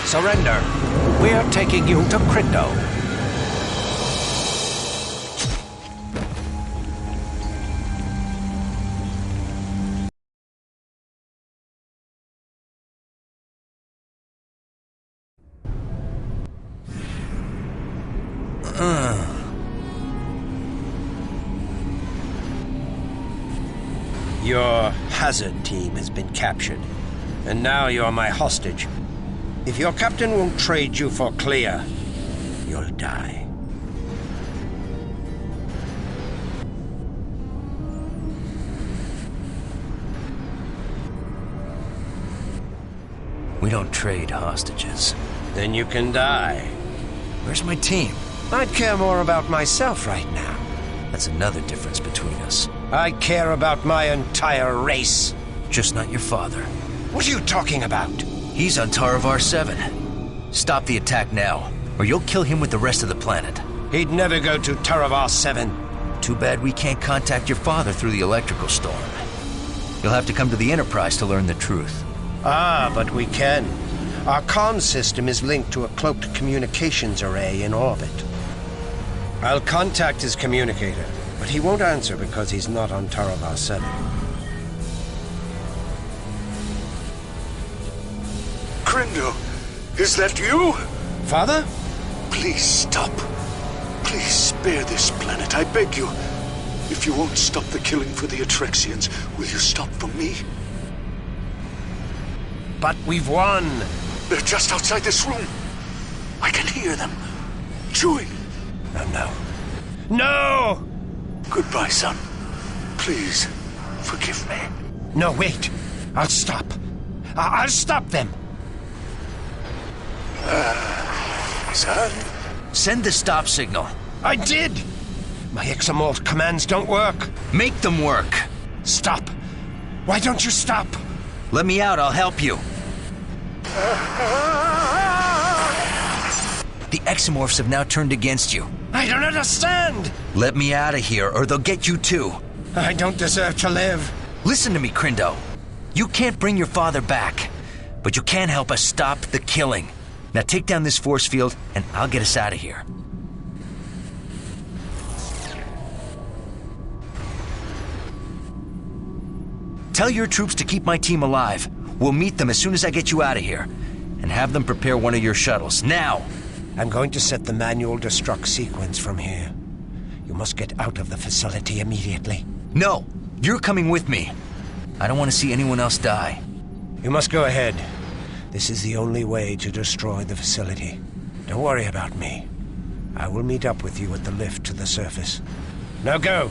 Surrender. We're taking you to Crindo. Your hazard team has been captured, and now you're my hostage. If your captain won't trade you for Clea, you'll die. We don't trade hostages. Then you can die. Where's my team? I'd care more about myself right now. That's another difference between us. I care about my entire race. Just not your father. What are you talking about? He's on Taravar 7. Stop the attack now, or you'll kill him with the rest of the planet. He'd never go to Taravar 7. Too bad we can't contact your father through the electrical storm. You'll have to come to the Enterprise to learn the truth. Ah, but we can. Our comm system is linked to a cloaked communications array in orbit. I'll contact his communicator, but he won't answer because he's not on Taravar 7. Crindo, is that you? Father? Please stop. Please spare this planet, I beg you. If you won't stop the killing for the Atrexians, will you stop for me? But we've won. They're just outside this room. I can hear them. Chewing. Oh, no. No! Goodbye, son. Please, forgive me. No, wait. I'll stop. I'll stop them. Son? Send the stop signal. I did! My exomorph commands don't work. Make them work. Stop. Why don't you stop? Let me out, I'll help you. The exomorphs have now turned against you. I don't understand. Let me out of here, or they'll get you too. I don't deserve to live. Listen to me, Crindo. You can't bring your father back, but you can help us stop the killing. Now take down this force field, and I'll get us out of here. Tell your troops to keep my team alive. We'll meet them as soon as I get you out of here. And have them prepare one of your shuttles, now! I'm going to set the manual destruct sequence from here. You must get out of the facility immediately. No! You're coming with me. I don't want to see anyone else die. You must go ahead. This is the only way to destroy the facility. Don't worry about me. I will meet up with you at the lift to the surface. Now go!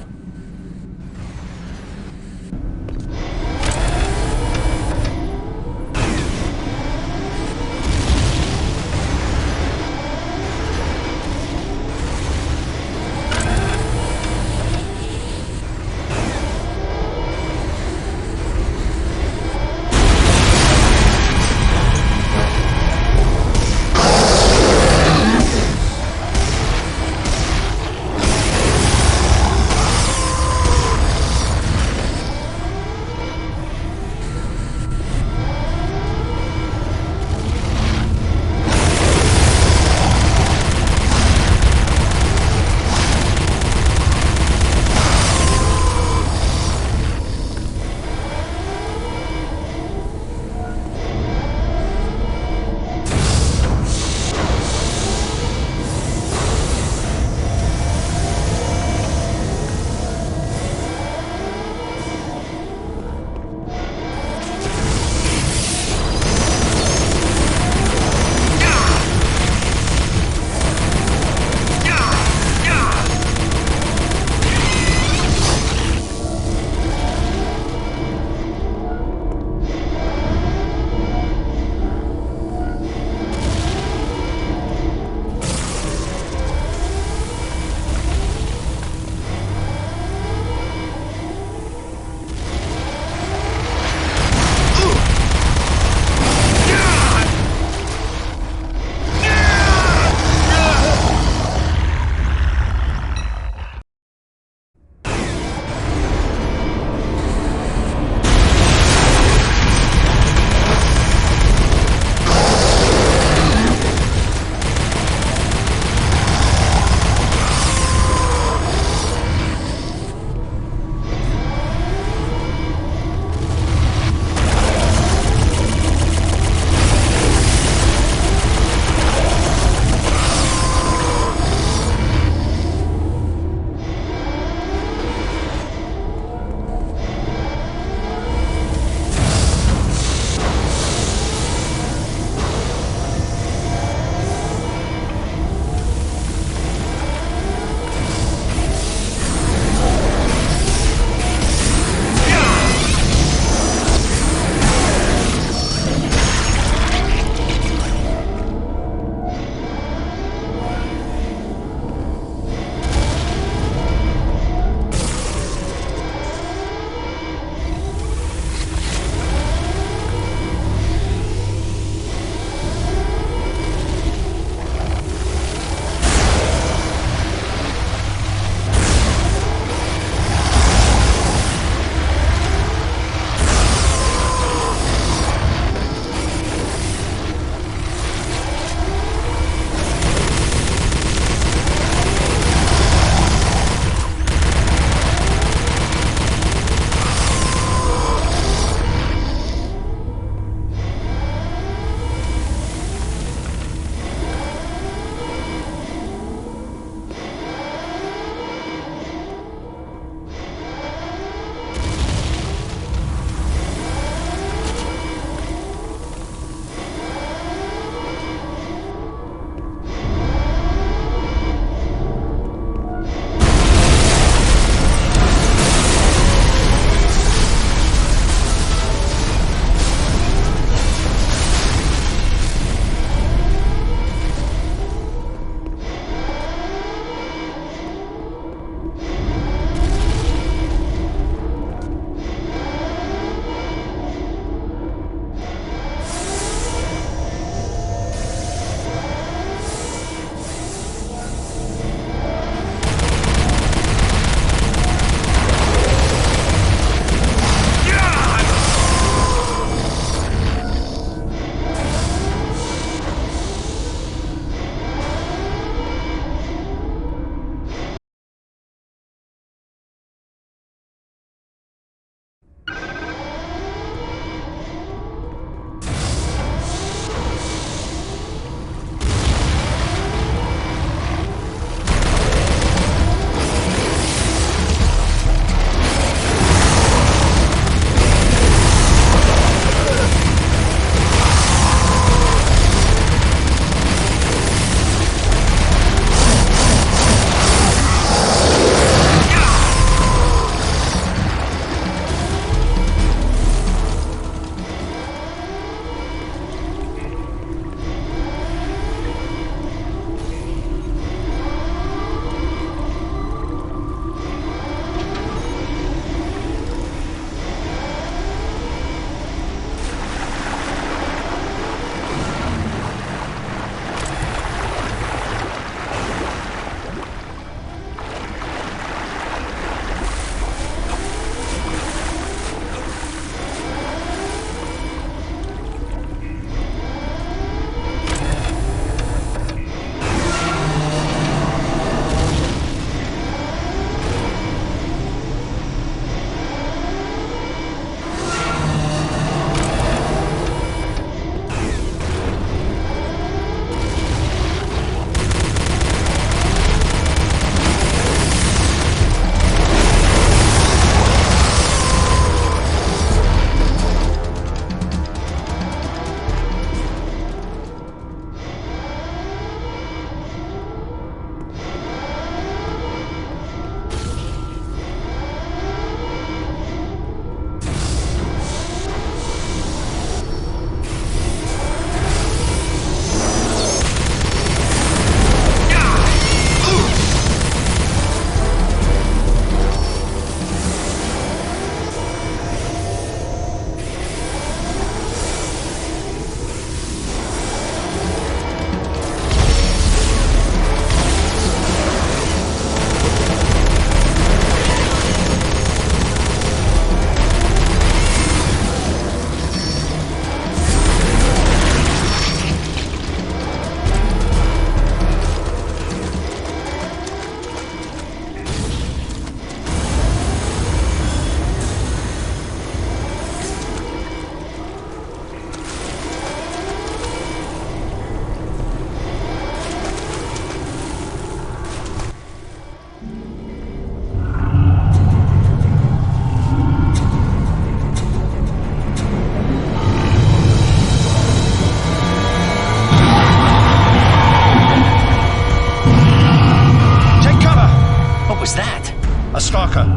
Stalker.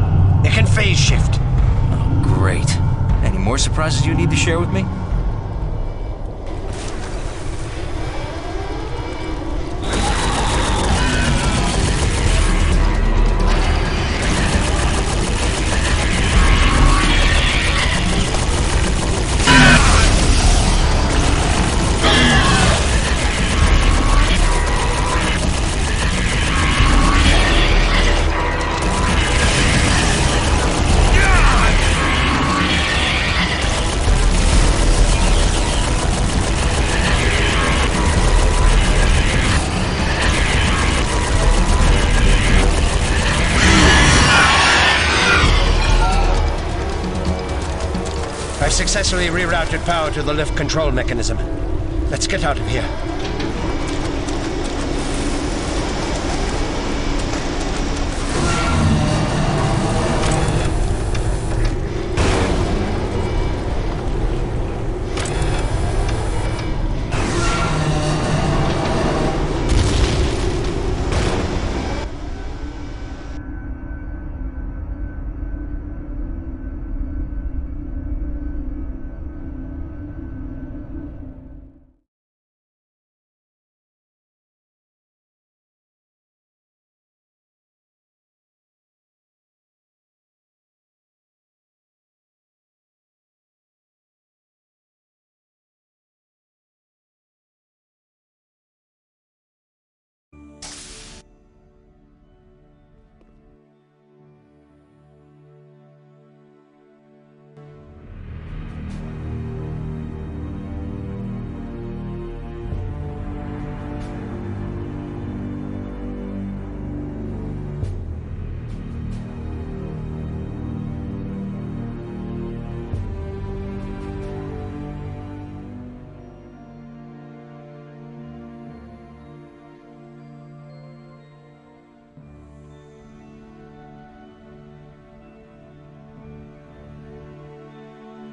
It can phase shift. Oh, great. Any more surprises you need to share with me? I've successfully rerouted power to the lift control mechanism. Let's get out of here.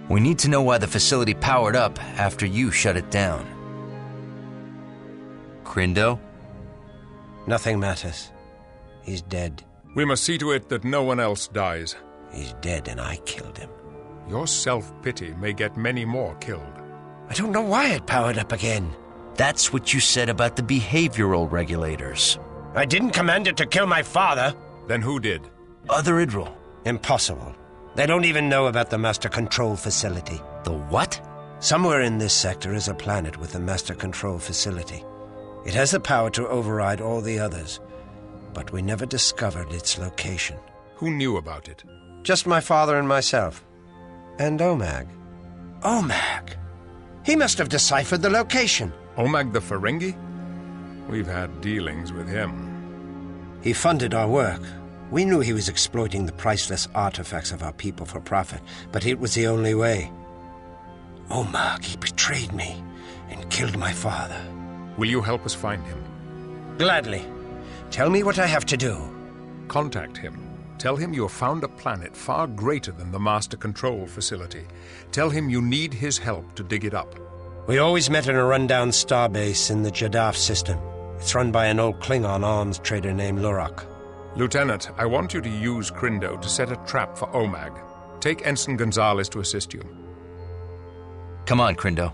We need to know why the facility powered up after you shut it down. Crindo? Nothing matters. He's dead. We must see to it that no one else dies. He's dead and I killed him. Your self-pity may get many more killed. I don't know why it powered up again. That's what you said about the behavioral regulators. I didn't command it to kill my father. Then who did? Other Idril. Impossible. They don't even know about the Master Control Facility. The what? Somewhere in this sector is a planet with a Master Control Facility. It has the power to override all the others, but we never discovered its location. Who knew about it? Just my father and myself. And Omag. Omag! He must have deciphered the location. Omag the Ferengi? We've had dealings with him. He funded our work. We knew he was exploiting the priceless artifacts of our people for profit, but it was the only way. Omag, he betrayed me and killed my father. Will you help us find him? Gladly. Tell me what I have to do. Contact him. Tell him you have found a planet far greater than the Master Control Facility. Tell him you need his help to dig it up. We always met in a rundown starbase in the Jadaf system. It's run by an old Klingon arms trader named Lurak. Lieutenant, I want you to use Crindo to set a trap for Omag. Take Ensign Gonzalez to assist you. Come on, Crindo.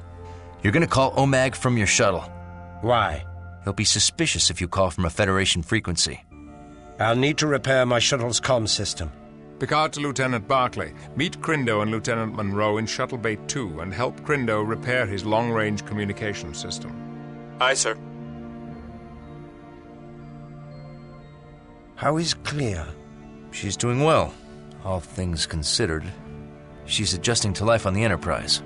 You're gonna call Omag from your shuttle. Why? He'll be suspicious if you call from a Federation frequency. I'll need to repair my shuttle's comm system. Picard to Lieutenant Barclay. Meet Crindo and Lieutenant Monroe in Shuttle Bay 2 and help Crindo repair his long-range communication system. Aye, sir. How is Clea? She's doing well, all things considered. She's adjusting to life on the Enterprise.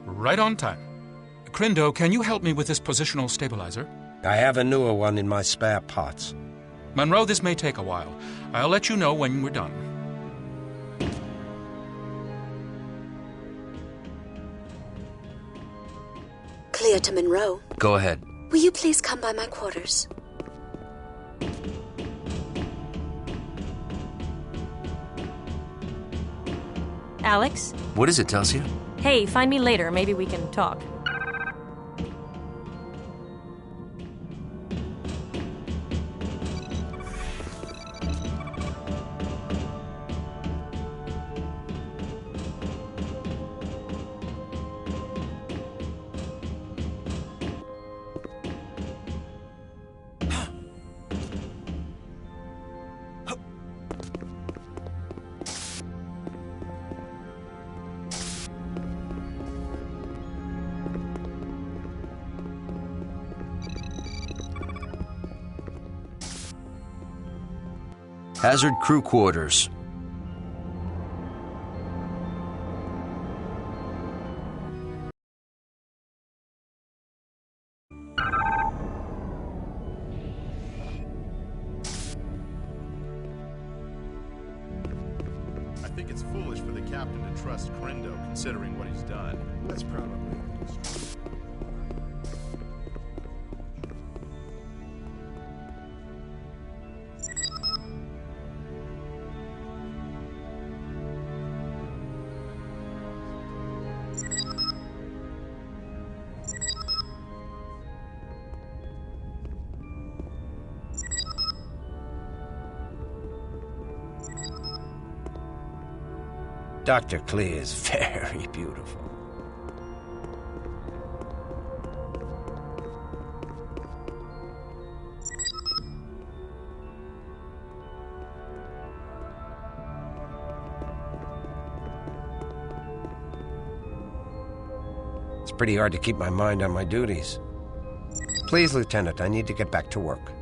Right on time. Crindo, can you help me with this positional stabilizer? I have a newer one in my spare parts. Monroe, this may take a while. I'll let you know when we're done. Clear to Monroe. Go ahead. Will you please come by my quarters? Alex? What is it, Telsia? Hey, find me later. Maybe we can talk. Hazard crew quarters. I think it's foolish for the captain to trust Crindo, considering what he's done. That's probably. Dr. Klee is very beautiful. It's pretty hard to keep my mind on my duties. Please, Lieutenant, I need to get back to work.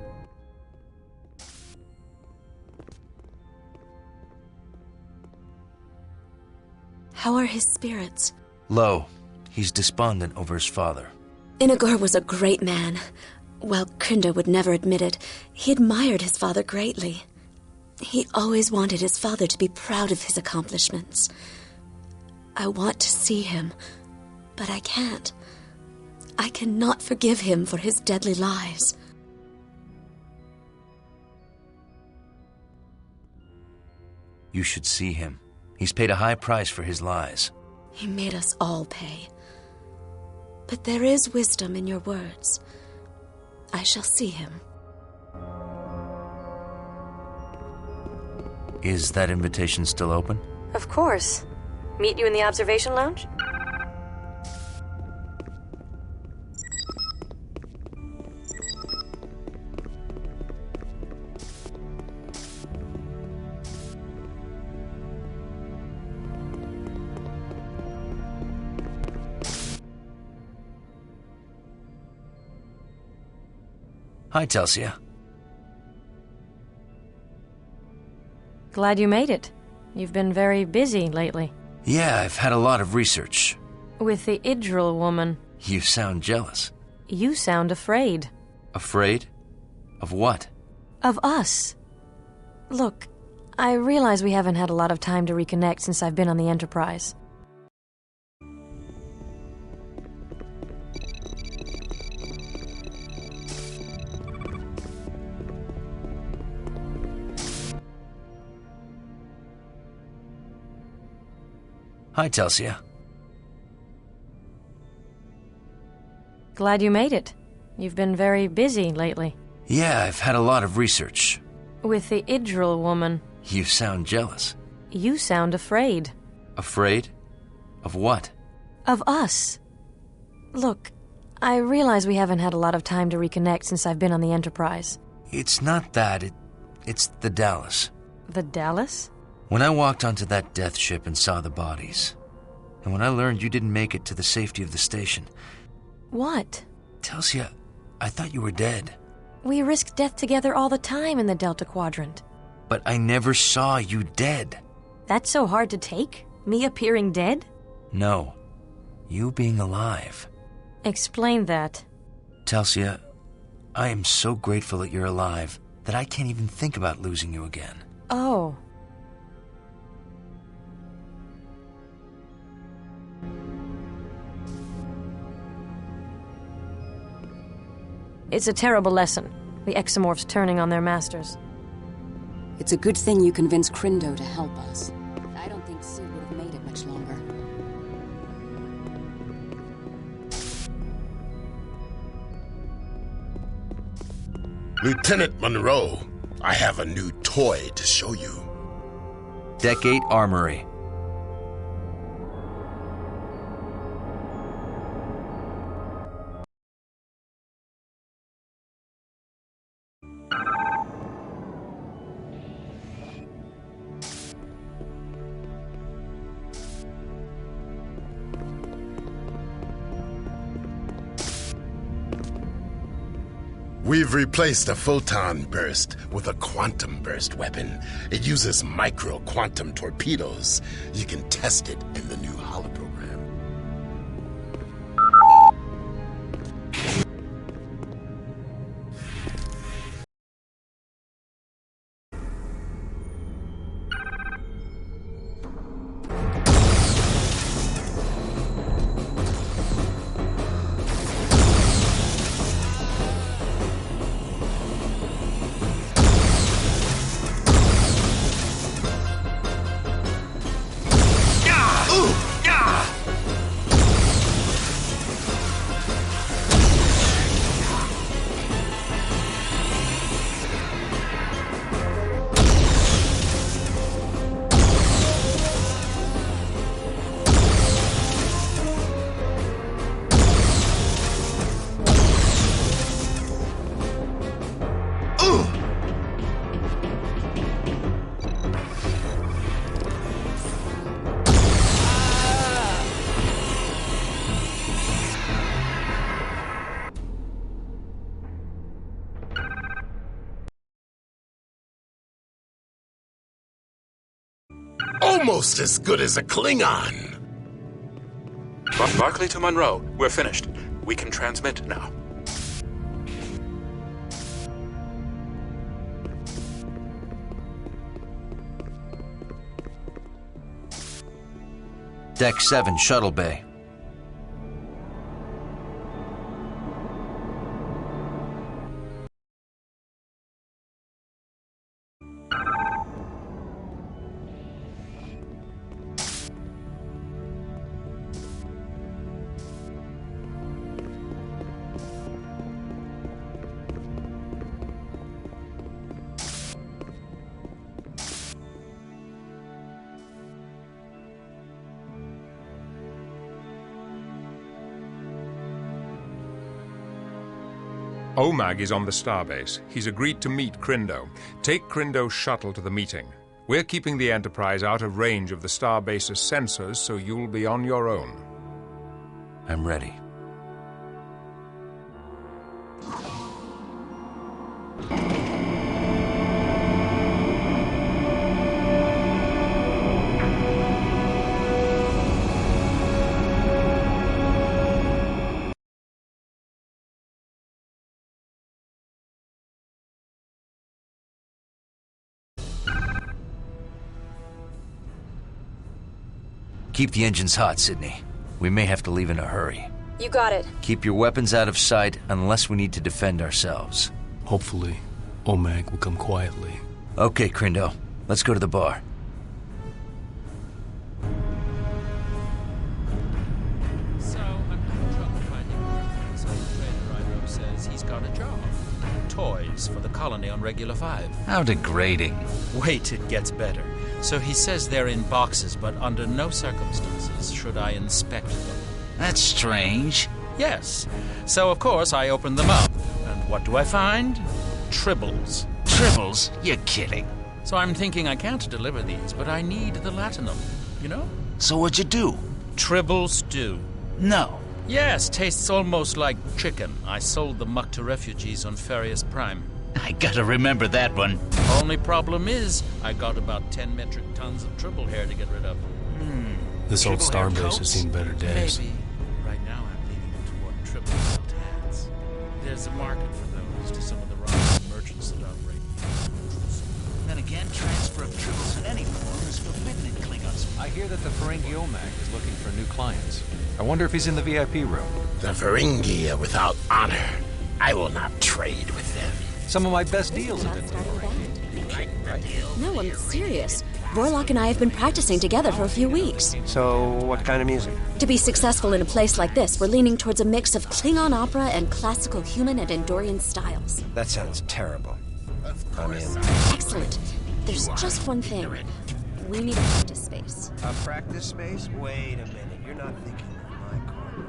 How are his spirits? Low. He's despondent over his father. Inagor was a great man. While Crindo would never admit it, he admired his father greatly. He always wanted his father to be proud of his accomplishments. I want to see him, but I can't. I cannot forgive him for his deadly lies. You should see him. He's paid a high price for his lies. He made us all pay. But there is wisdom in your words. I shall see him. Is that invitation still open? Of course. Meet you in the observation lounge? Hi, Telsia. Glad you made it. You've been very busy lately. Yeah, I've had a lot of research. With the Idril woman. You sound jealous. You sound afraid. Afraid? Of what? Of us. Look, I realize we haven't had a lot of time to reconnect since I've been on the Enterprise. Hi, Telsia. Glad you made it. You've been very busy lately. Yeah, I've had a lot of research. With the Idril woman. You sound jealous. You sound afraid. Afraid? Of what? Of us. Look, I realize we haven't had a lot of time to reconnect since I've been on the Enterprise. It's not that. It's the Dallas. The Dallas? When I walked onto that death ship and saw the bodies, and when I learned you didn't make it to the safety of the station... What? Telsia, I thought you were dead. We risk death together all the time in the Delta Quadrant. But I never saw you dead. That's so hard to take? Me appearing dead? No. You being alive. Explain that. Telsia, I am so grateful that you're alive that I can't even think about losing you again. Oh. It's a terrible lesson. The exomorphs turning on their masters. It's a good thing you convinced Crindo to help us. I don't think Sid would have made it much longer. Lieutenant Monroe, I have a new toy to show you. Deck 8 Armory. We've replaced a photon burst with a quantum burst weapon. It uses micro-quantum torpedoes. You can test it in the new holoprogram. Almost as good as a Klingon. Barclay to Monroe. We're finished. We can transmit now. Deck 7 Shuttle Bay. OMAG is on the starbase. He's agreed to meet Crindo. Take Crindo's shuttle to the meeting. We're keeping the Enterprise out of range of the starbase's sensors, so you'll be on your own. I'm ready. Keep the engines hot, Sydney. We may have to leave in a hurry. You got it. Keep your weapons out of sight unless we need to defend ourselves. Hopefully, OMAG will come quietly. Okay, Crindo. Let's go to the bar. So, I'm having trouble finding work. So the trader I know says he's got a job. Toys for the colony on Regular 5. How degrading. Wait, it gets better. So he says they're in boxes, but under no circumstances should I inspect them. That's strange. Yes. So, of course, I open them up. And what do I find? Tribbles. Tribbles? You're kidding. So I'm thinking I can't deliver these, but I need the latinum. You know? So what'd you do? Tribble stew. No. Yes, tastes almost like chicken. I sold the muck to refugees on Farius Prime. I gotta remember that one. Only problem is, I got about 10 metric tons of tribble hair to get rid of. This old starbase has seen better days. Maybe. Right now I'm leaning toward tribble felt hats. There's a market for those to some of the rising merchants that operate. Then again, transfer of tribbles in any form is forbidden in Klingon space. I hear that the Ferengi OMAG is looking for new clients. I wonder if he's in the VIP room. The Ferengi are without honor. I will not trade with them. Some of my best deals have been No, I'm serious. Vorlock and I have been practicing together for a few weeks. So, what kind of music? To be successful in a place like this, we're leaning towards a mix of Klingon opera and classical human and Endorian styles. That sounds terrible. I'm in. Excellent. There's just one thing. We need a practice space. A practice space? Wait a minute. You're not thinking of my corner.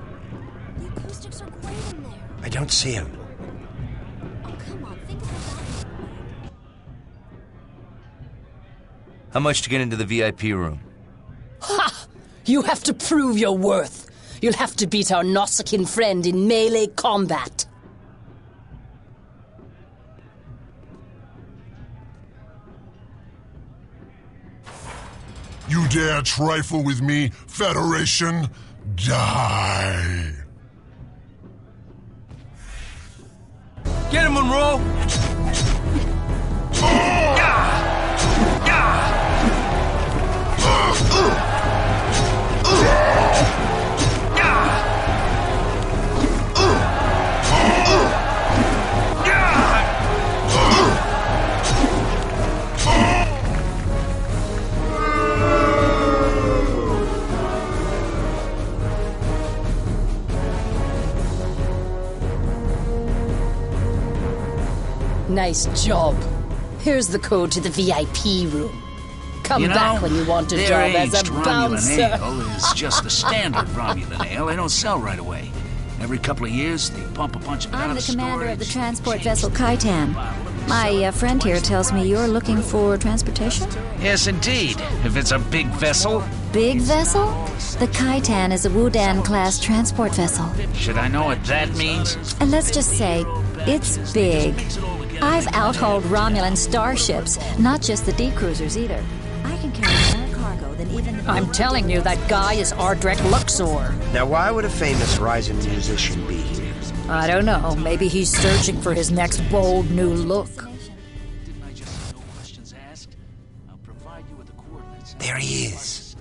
The acoustics are great in there. I don't see him. Oh, come on. Think of that. How much to get into the VIP room? Ha! You have to prove your worth. You'll have to beat our Nausicaan friend in melee combat. You dare trifle with me, Federation? Die! Get him, Monroe! Nice job. Here's the code to the VIP room. Come You know, back when you want a their job as a aged Romulan bouncer. ale is just the standard Romulan ale. They don't sell right away. Every couple of years, they pump a bunch of it out I'm of the commander of the storage. transport vessel Kaitan. My friend here tells me you're looking for transportation? Yes, indeed. If it's a big vessel. Big vessel? The Kaitan is a Wudan-class transport vessel. Should I know what that means? And let's just say, it's big. I've outhauled Romulan starships, not just the D-cruisers either. I can carry more cargo than even the... I'm telling you, that guy is Ardrek Luxor. Now, why would a famous rising musician be here? I don't know. Maybe he's searching for his next bold new look. There he is.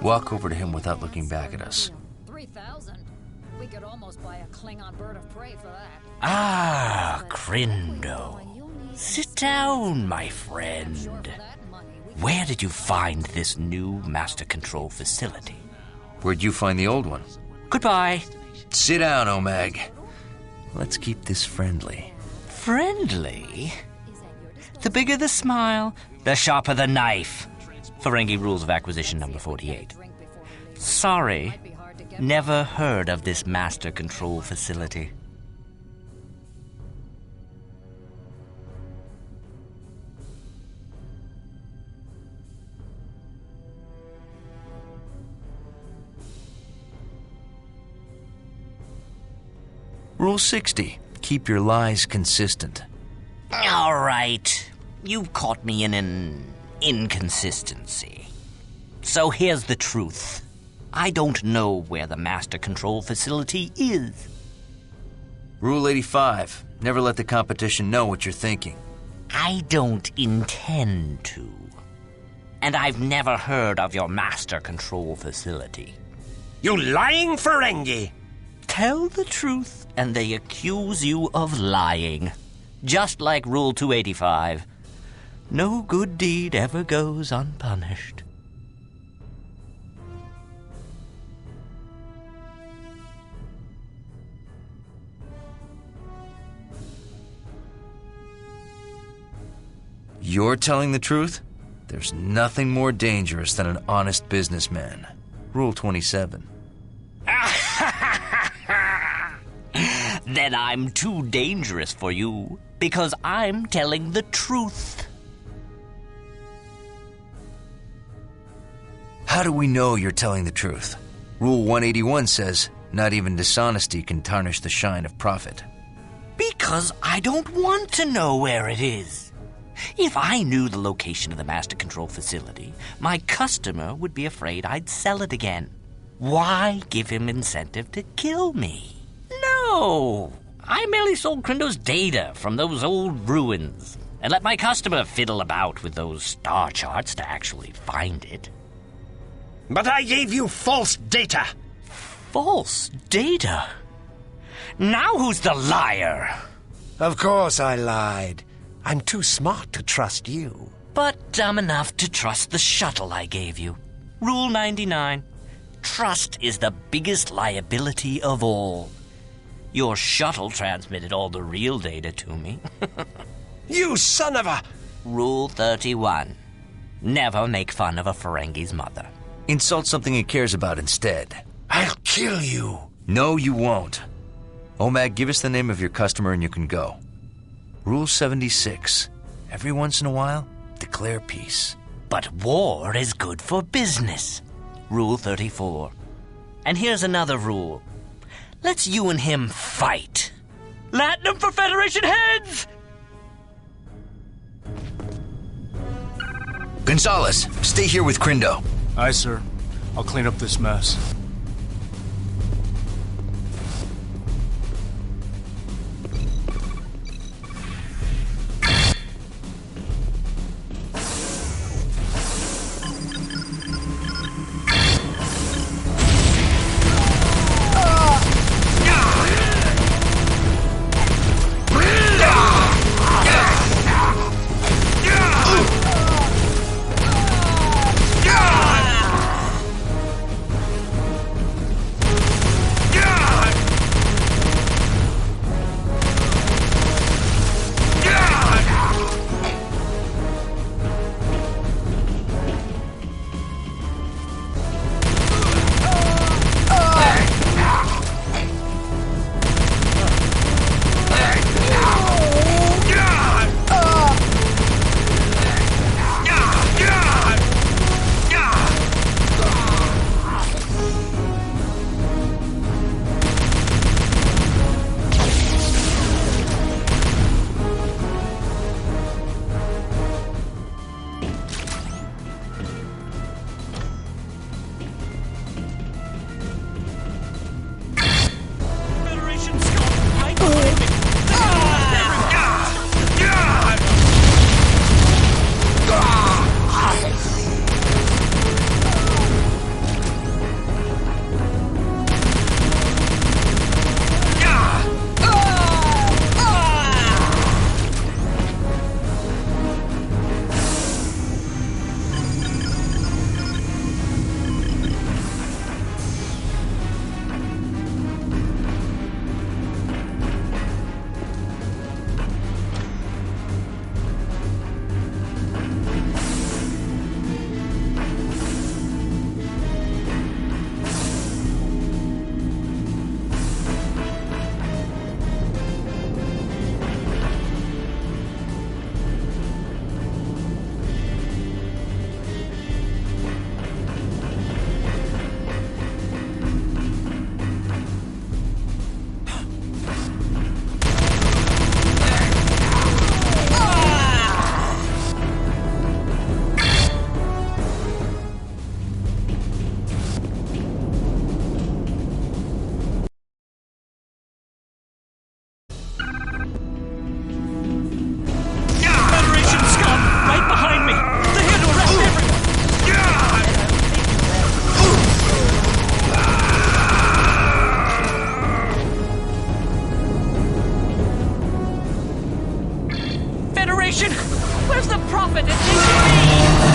Walk over to him without looking back at us. 3,000? We could almost buy a Klingon bird of prey for that. Ah, Crindo. Sit down, my friend. Where did you find this new master control facility? Where'd you find the old one? Goodbye. Sit down, Omag. Let's keep this friendly. Friendly? The bigger the smile, the sharper the knife. Ferengi Rules of Acquisition number 48. Sorry, never heard of this master control facility. Rule 60. Keep your lies consistent. All right. You've caught me in an inconsistency. So here's the truth. I don't know where the master control facility is. Rule 85. Never let the competition know what you're thinking. I don't intend to. And I've never heard of your master control facility. You lying Ferengi! Tell the truth, and they accuse you of lying. Just like Rule 285. No good deed ever goes unpunished. You're telling the truth? There's nothing more dangerous than an honest businessman. Rule 27. Then I'm too dangerous for you, because I'm telling the truth. How do we know you're telling the truth? Rule 181 says, not even dishonesty can tarnish the shine of profit. Because I don't want to know where it is. If I knew the location of the master control facility, my customer would be afraid I'd sell it again. Why give him incentive to kill me? No! I merely sold Crindo's data from those old ruins and let my customer fiddle about with those star charts to actually find it. But I gave you false data! False data? Now who's the liar? Of course I lied. I'm too smart to trust you. But dumb enough to trust the shuttle I gave you. Rule 99. Trust is the biggest liability of all. Your shuttle transmitted all the real data to me. You son of a... Rule 31. Never make fun of a Ferengi's mother. Insult something he cares about instead. I'll kill you. No, you won't. OMAG, give us the name of your customer and you can go. Rule 76. Every once in a while, declare peace. But war is good for business. Rule 34. And here's another rule. Let's you and him fight. Latinum for Federation heads! Gonzalez, stay here with Crindo. Aye, sir. I'll clean up this mess. Where's the prophet? It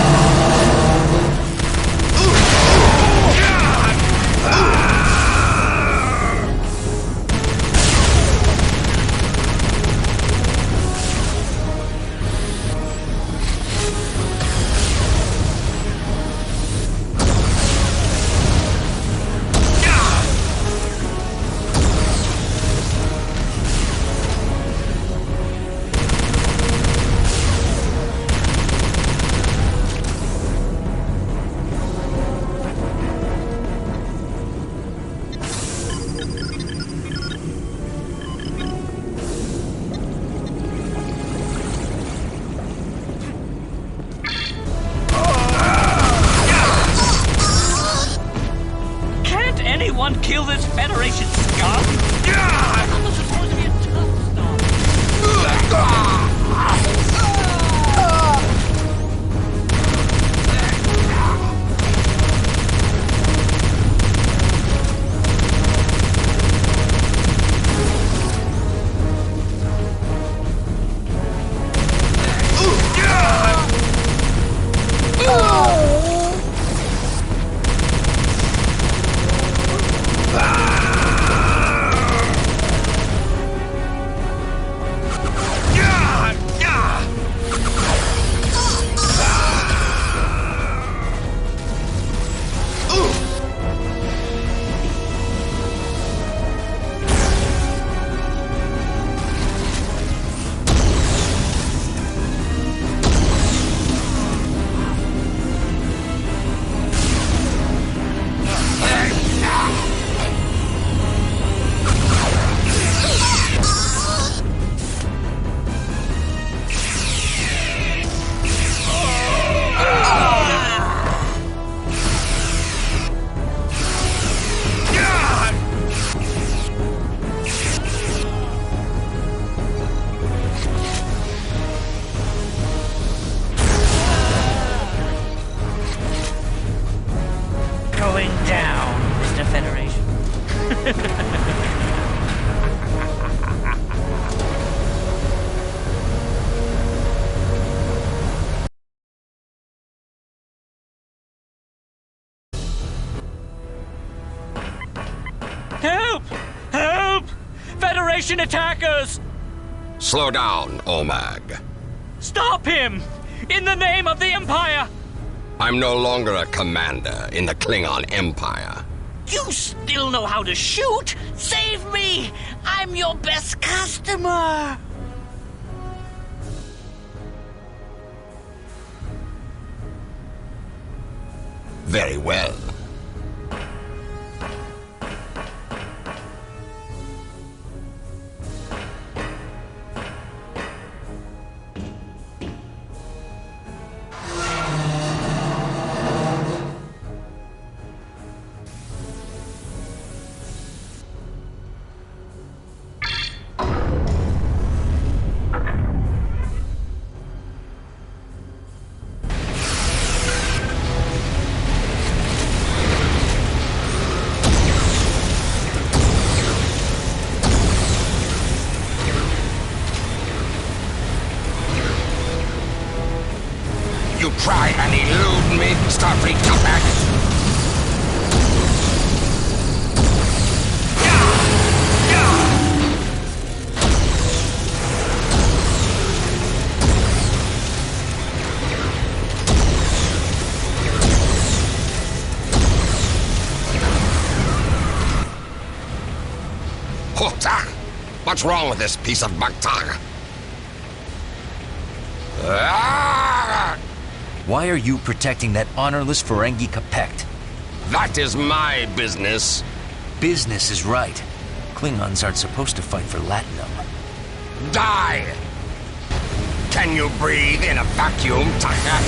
Can't anyone kill this Federation scum? This is going to be a tough start. down, Mr. Federation. Help! Help! Federation attackers! Slow down, Omag. Stop him! In the name of the Empire! I'm no longer a commander in the Klingon Empire. You still know how to shoot? Save me! I'm your best customer! Very well. You try and elude me, Starfleet Tupac! Hota! What's wrong with this piece of Bagtag? Why are you protecting that honorless Ferengi Capect? That is my business. Business is right. Klingons aren't supposed to fight for Latinum. Die! Can you breathe in a vacuum, Taka?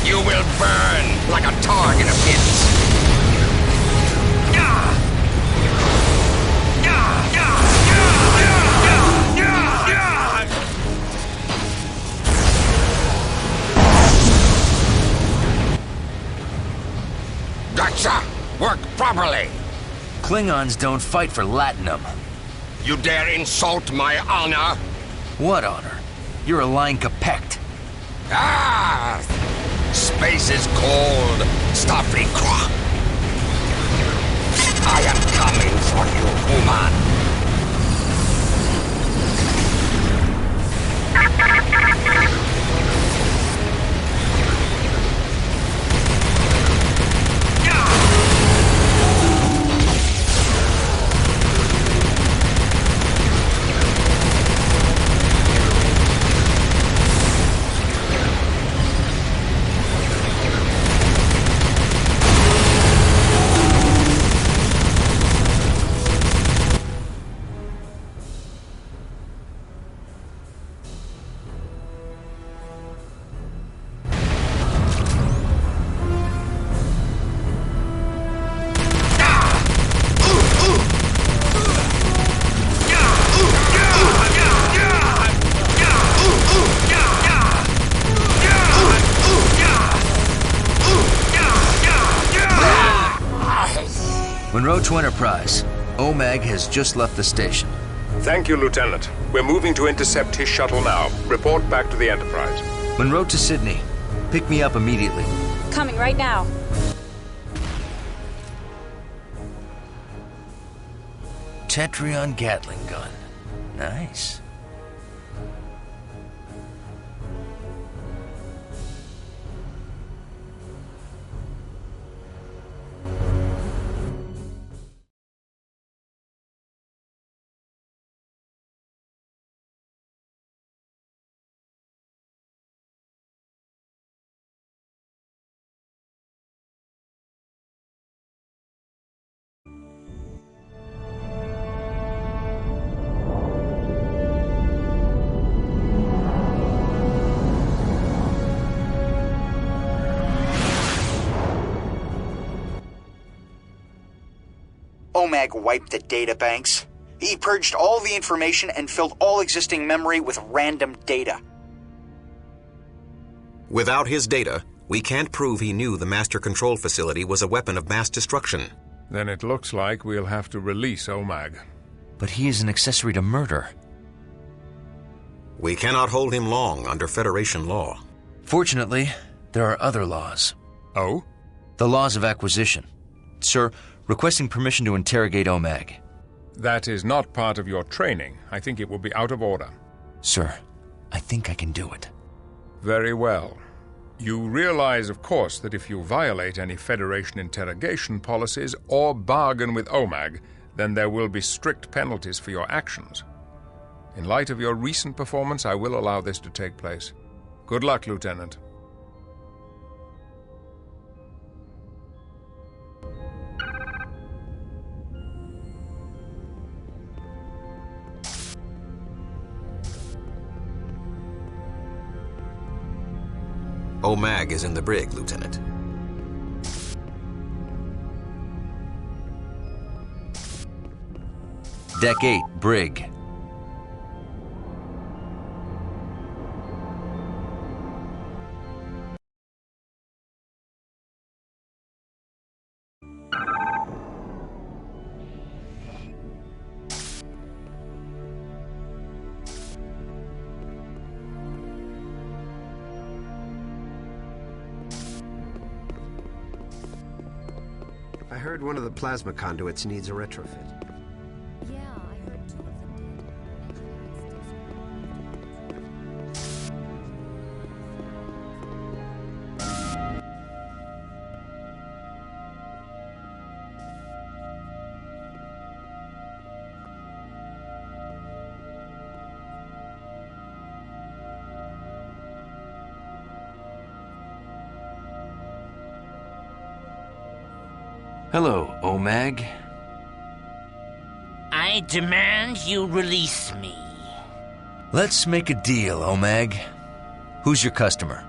You will burn like a targ in a pit. Gotcha! Work properly! Klingons don't fight for Latinum. You dare insult my honor? What honor? You're a line Capect. Ah! Space is cold, Starfleet Croc. I am coming for you, human. Monroe to Enterprise. OMAG has just left the station. Thank you, Lieutenant. We're moving to intercept his shuttle now. Report back to the Enterprise. Monroe to Sydney. Pick me up immediately. Coming right now. Tetrion Gatling gun. Nice. OMAG wiped the databanks. He purged all the information and filled all existing memory with random data. Without his data, we can't prove he knew the Master Control Facility was a weapon of mass destruction. Then it looks like we'll have to release OMAG. But he is an accessory to murder. We cannot hold him long under Federation law. Fortunately, there are other laws. Oh? The laws of acquisition. Sir, requesting permission to interrogate OMAG. That is not part of your training. I think it will be out of order. Sir, I think I can do it. Very well. You realize, of course, that if you violate any Federation interrogation policies or bargain with OMAG, then there will be strict penalties for your actions. In light of your recent performance, I will allow this to take place. Good luck, Lieutenant. OMAG is in the brig, Lieutenant. Deck 8, brig. I heard one of the plasma conduits needs a retrofit. Yeah, I heard 2 of them Hello, OMAG. I demand you release me. Let's make a deal, OMAG. Who's your customer?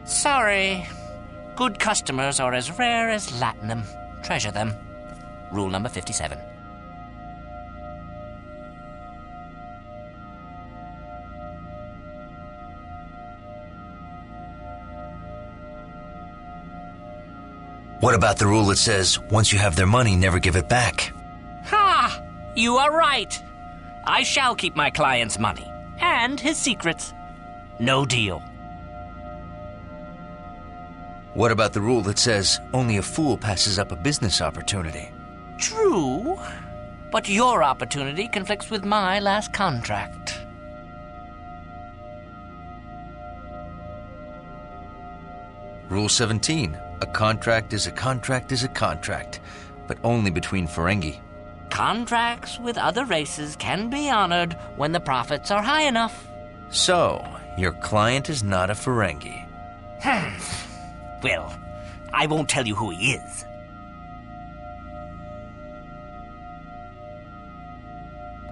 Sorry. Good customers are as rare as latinum. Treasure them. Rule number 57. What about the rule that says, once you have their money, never give it back? Ha! You are right. I shall keep my client's money. And his secrets. No deal. What about the rule that says, only a fool passes up a business opportunity? True. But your opportunity conflicts with my last contract. Rule 17. A contract is a contract is a contract, but only between Ferengi. Contracts with other races can be honored when the profits are high enough. So, your client is not a Ferengi. Well, I won't tell you who he is.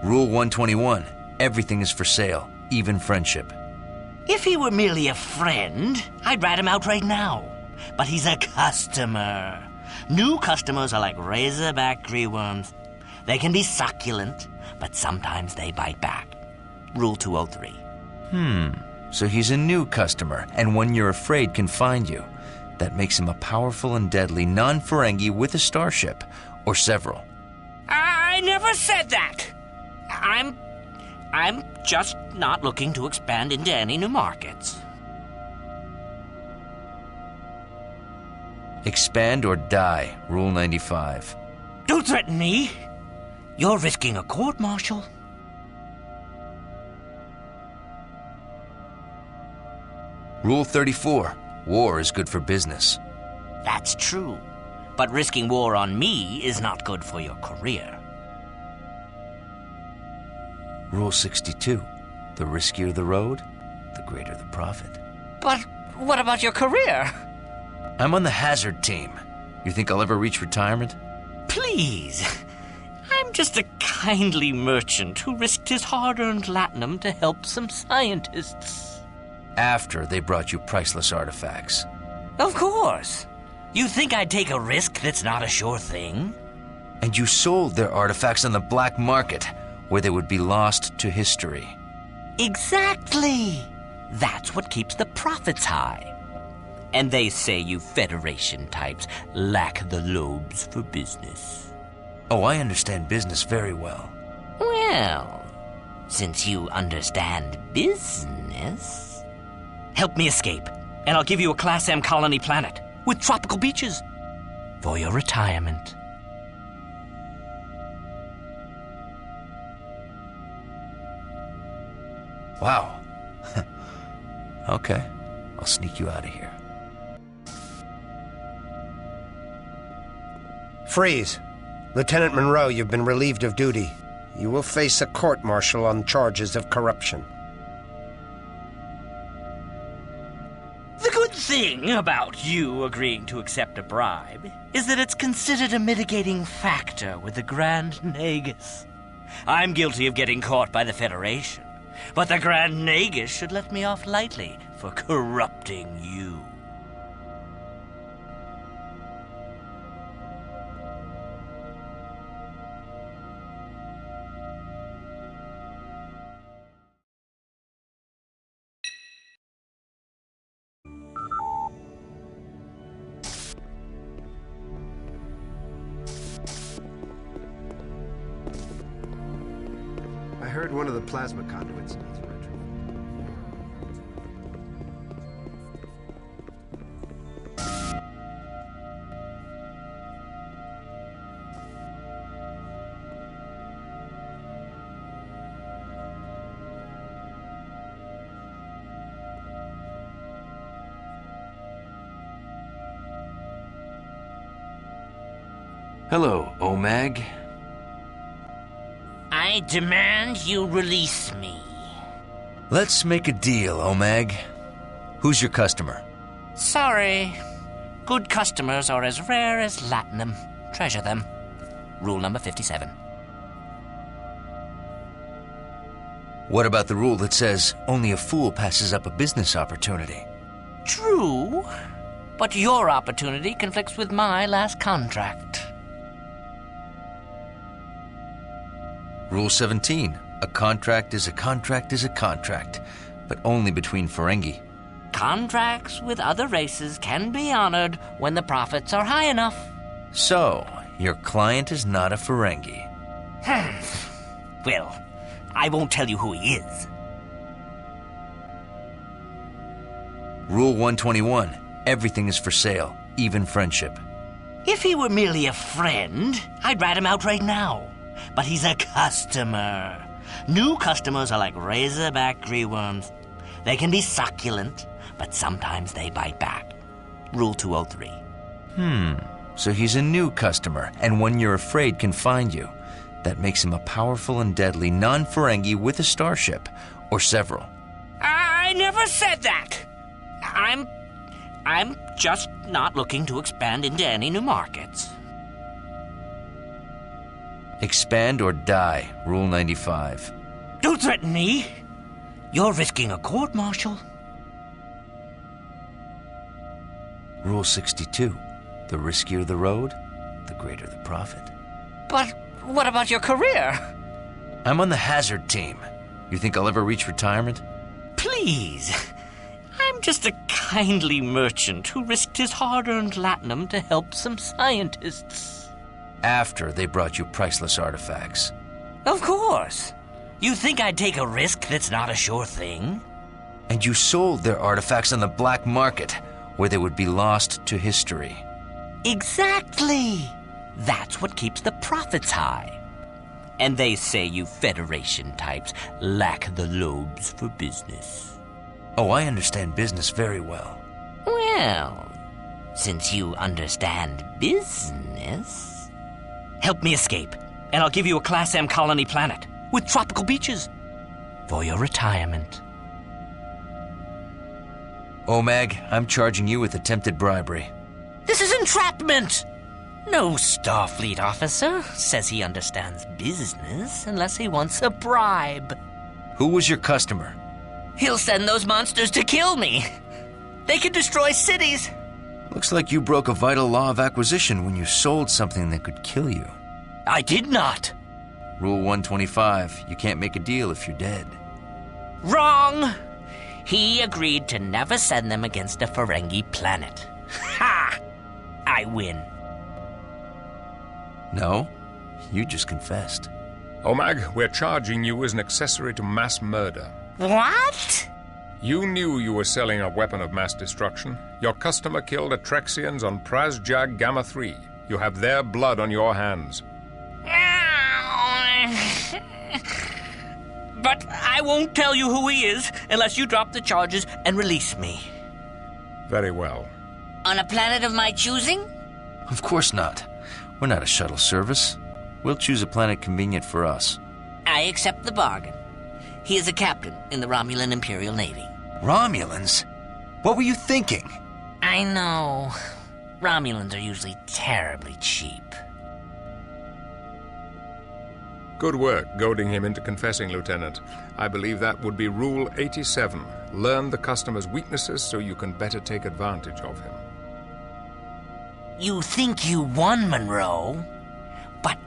Rule 121. Everything is for sale, even friendship. If he were merely a friend, I'd rat him out right now. But he's a customer. New customers are like razorback greenworms. They can be succulent, but sometimes they bite back. Rule 203. So he's a new customer, and one you're afraid can find you. That makes him a powerful and deadly non-Ferengi with a starship, or several. I never said that. I'm just not looking to expand into any new markets. Expand or die, Rule 95. Don't threaten me. You're risking a court-martial. Rule 34. War is good for business. That's true. But risking war on me is not good for your career. Rule 62. The riskier the road, the greater the profit. But what about your career? I'm on the hazard team. You think I'll ever reach retirement? Please. I'm just a kindly merchant who risked his hard-earned latinum to help some scientists. After they brought you priceless artifacts. Of course. You think I'd take a risk that's not a sure thing? And you sold their artifacts on the black market. where they would be lost to history. Exactly! That's what keeps the profits high. And they say you Federation types lack the lobes for business. Oh, I understand business very well. Well, since you understand business, help me escape, and I'll give you a Class M colony planet with tropical beaches for your retirement. Wow. Okay, I'll sneak you out of here. Freeze. Lieutenant Monroe, you've been relieved of duty. You will face a court-martial on charges of corruption. The good thing about you agreeing to accept a bribe is that it's considered a mitigating factor with the Grand Nagus. I'm guilty of getting caught by the Federation, but the Grand Nagus should let me off lightly for corrupting you. I heard one of the plasma conduits needs retrofit. Hello, OMAG. I demand you release me. Let's make a deal, OMAG. Who's your customer? Sorry. Good customers are as rare as latinum. Treasure them. Rule number 57. What about the rule that says only a fool passes up a business opportunity? True, but your opportunity conflicts with my last contract. Rule 17. A contract is a contract is a contract, but only between Ferengi. Contracts with other races can be honored when the profits are high enough. So, your client is not a Ferengi. Well, I won't tell you who he is. Rule 121. Everything is for sale, even friendship. If he were merely a friend, I'd rat him out right now. But he's a customer. New customers are like razorback greenworms. They can be succulent, but sometimes they bite back. Rule 203. So he's a new customer, and one you're afraid can find you. That makes him a powerful and deadly non-Ferengi with a starship, or several. I never said that. I'm just not looking to expand into any new markets. Expand or die, Rule 95. Don't threaten me. You're risking a court-martial. Rule 62. The riskier the road, the greater the profit. But what about your career? I'm on the hazard team. You think I'll ever reach retirement? Please. I'm just a kindly merchant who risked his hard-earned latinum to help some scientists. After they brought you priceless artifacts. Of course. You think I'd take a risk that's not a sure thing? And you sold their artifacts on the black market, where they would be lost to history. Exactly. That's what keeps the profits high. And they say you Federation types lack the lobes for business. Oh, I understand business very well. Well, since you understand business, help me escape, and I'll give you a Class M colony planet with tropical beaches for your retirement. OMAG, I'm charging you with attempted bribery. This is entrapment! No Starfleet officer says he understands business unless he wants a bribe. Who was your customer? He'll send those monsters to kill me. They can destroy cities. Looks like you broke a vital law of acquisition when you sold something that could kill you. I did not. Rule 125, you can't make a deal if you're dead. Wrong! He agreed to never send them against a Ferengi planet. Ha! I win. No, you just confessed. OMAG, we're charging you as an accessory to mass murder. What? You knew you were selling a weapon of mass destruction. Your customer killed Atrexians on Praz-Jag Gamma 3. You have their blood on your hands. But I won't tell you who he is unless you drop the charges and release me. Very well. On a planet of my choosing? Of course not. We're not a shuttle service. We'll choose a planet convenient for us. I accept the bargain. He is a captain in the Romulan Imperial Navy. Romulans? What were you thinking? I know. Romulans are usually terribly cheap. Good work goading him into confessing, Lieutenant. I believe that would be Rule 87. Learn the customer's weaknesses so you can better take advantage of him. You think you won, Monroe, but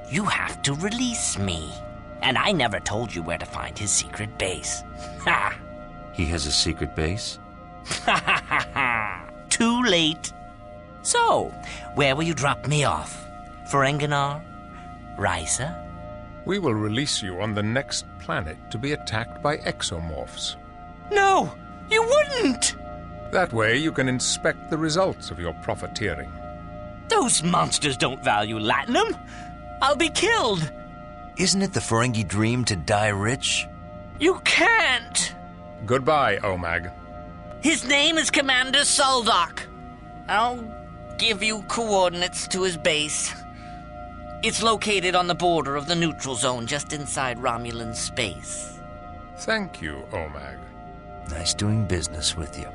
you have to release me. And I never told you where to find his secret base. Ha! He has a secret base? Ha ha ha ha! Too late. So, where will you drop me off? Ferenginar? Risa? We will release you on the next planet to be attacked by exomorphs. No, you wouldn't! That way you can inspect the results of your profiteering. Those monsters don't value latinum. I'll be killed. Isn't it the Ferengi dream to die rich? You can't. Goodbye, OMAG. His name is Commander Soldak. I'll give you coordinates to his base. It's located on the border of the neutral zone, just inside Romulan space. Thank you, OMAG. Nice doing business with you.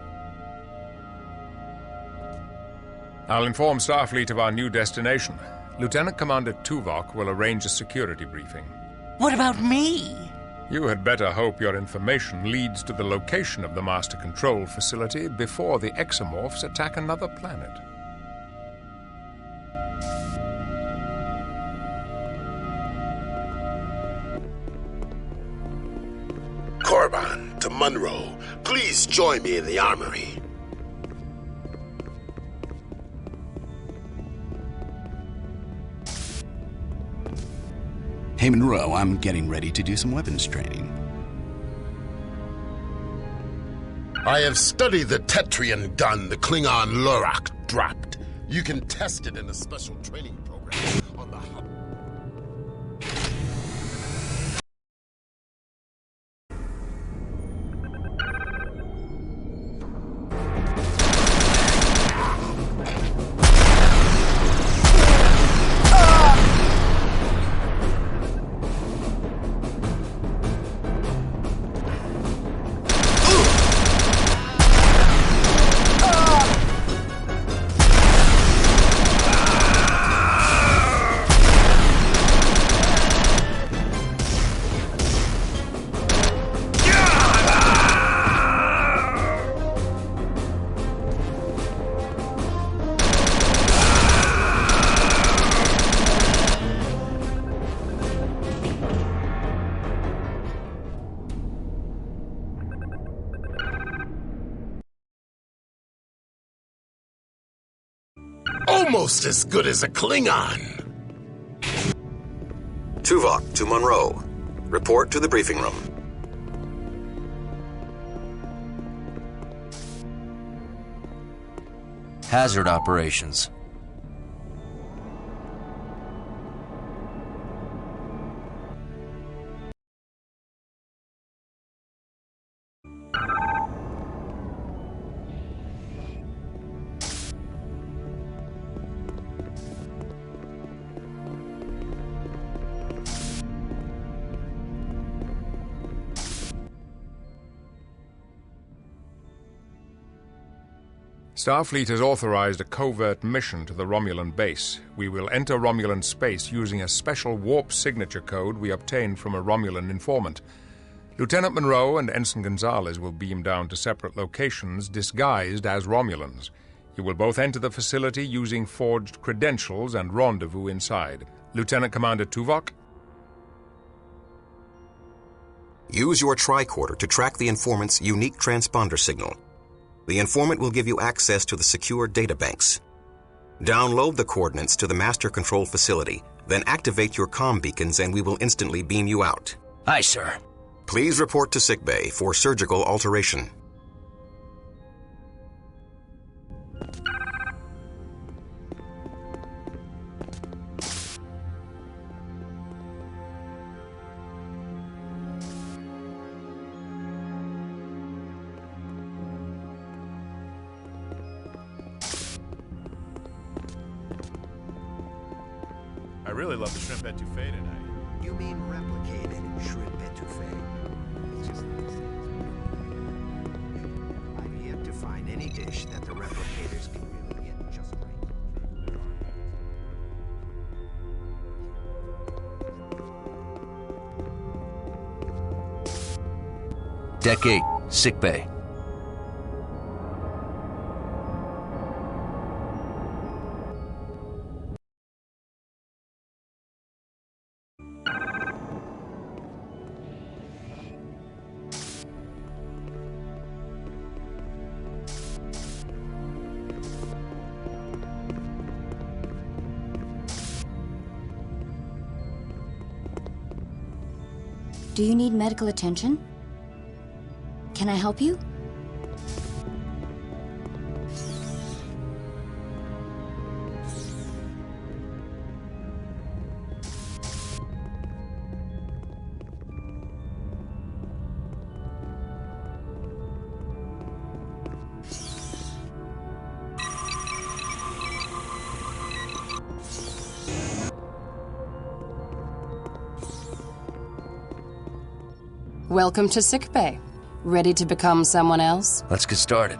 I'll inform Starfleet of our new destination. Lieutenant Commander Tuvok will arrange a security briefing. What about me? You had better hope your information leads to the location of the Master Control Facility before the exomorphs attack another planet. Korban to Monroe, please join me in the armory. Hey, Monroe, I'm getting ready to do some weapons training. I have studied the Tetrian gun the Klingon Lorak dropped. You can test it in a special training program on the hub. Almost as good as a Klingon. Tuvok to Monroe. Report to the briefing room. Hazard operations. Starfleet has authorized a covert mission to the Romulan base. We will enter Romulan space using a special warp signature code we obtained from a Romulan informant. Lieutenant Monroe and Ensign Gonzalez will beam down to separate locations disguised as Romulans. You will both enter the facility using forged credentials and rendezvous inside. Lieutenant Commander Tuvok? Use your tricorder to track the informant's unique transponder signal. The informant will give you access to the secure databanks. Download the coordinates to the Master Control Facility, then activate your comm beacons and we will instantly beam you out. Aye, sir. Please report to sickbay for surgical alteration. I really love the shrimp etouffee tonight. You mean replicated shrimp etouffee? It's just like the same. I've yet to find any dish that the replicators can really get just right. Deck 8, sickbay. Do you need medical attention? Can I help you? Welcome to sickbay. Ready to become someone else? Let's get started.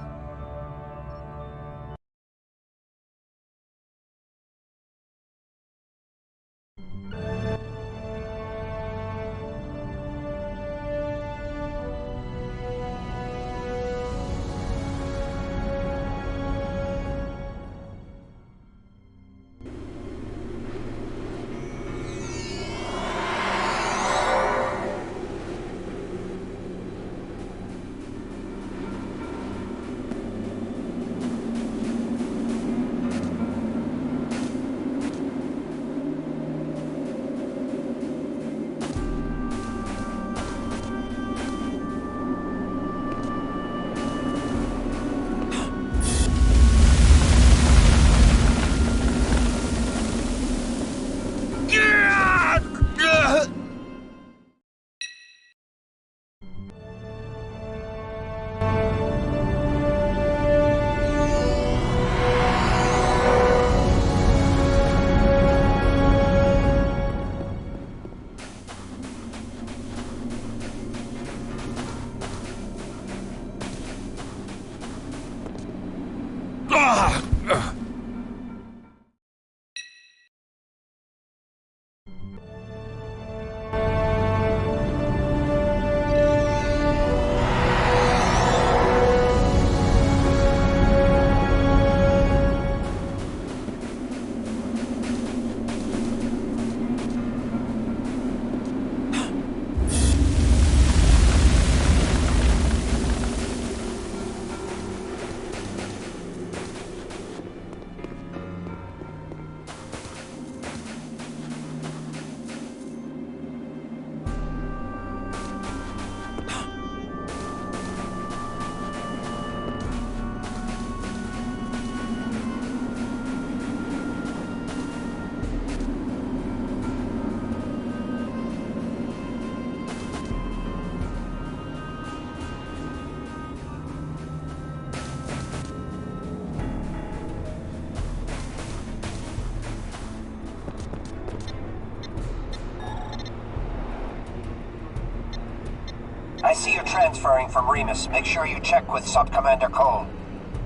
I see you're transferring from Remus. Make sure you check with Sub-Commander Cole.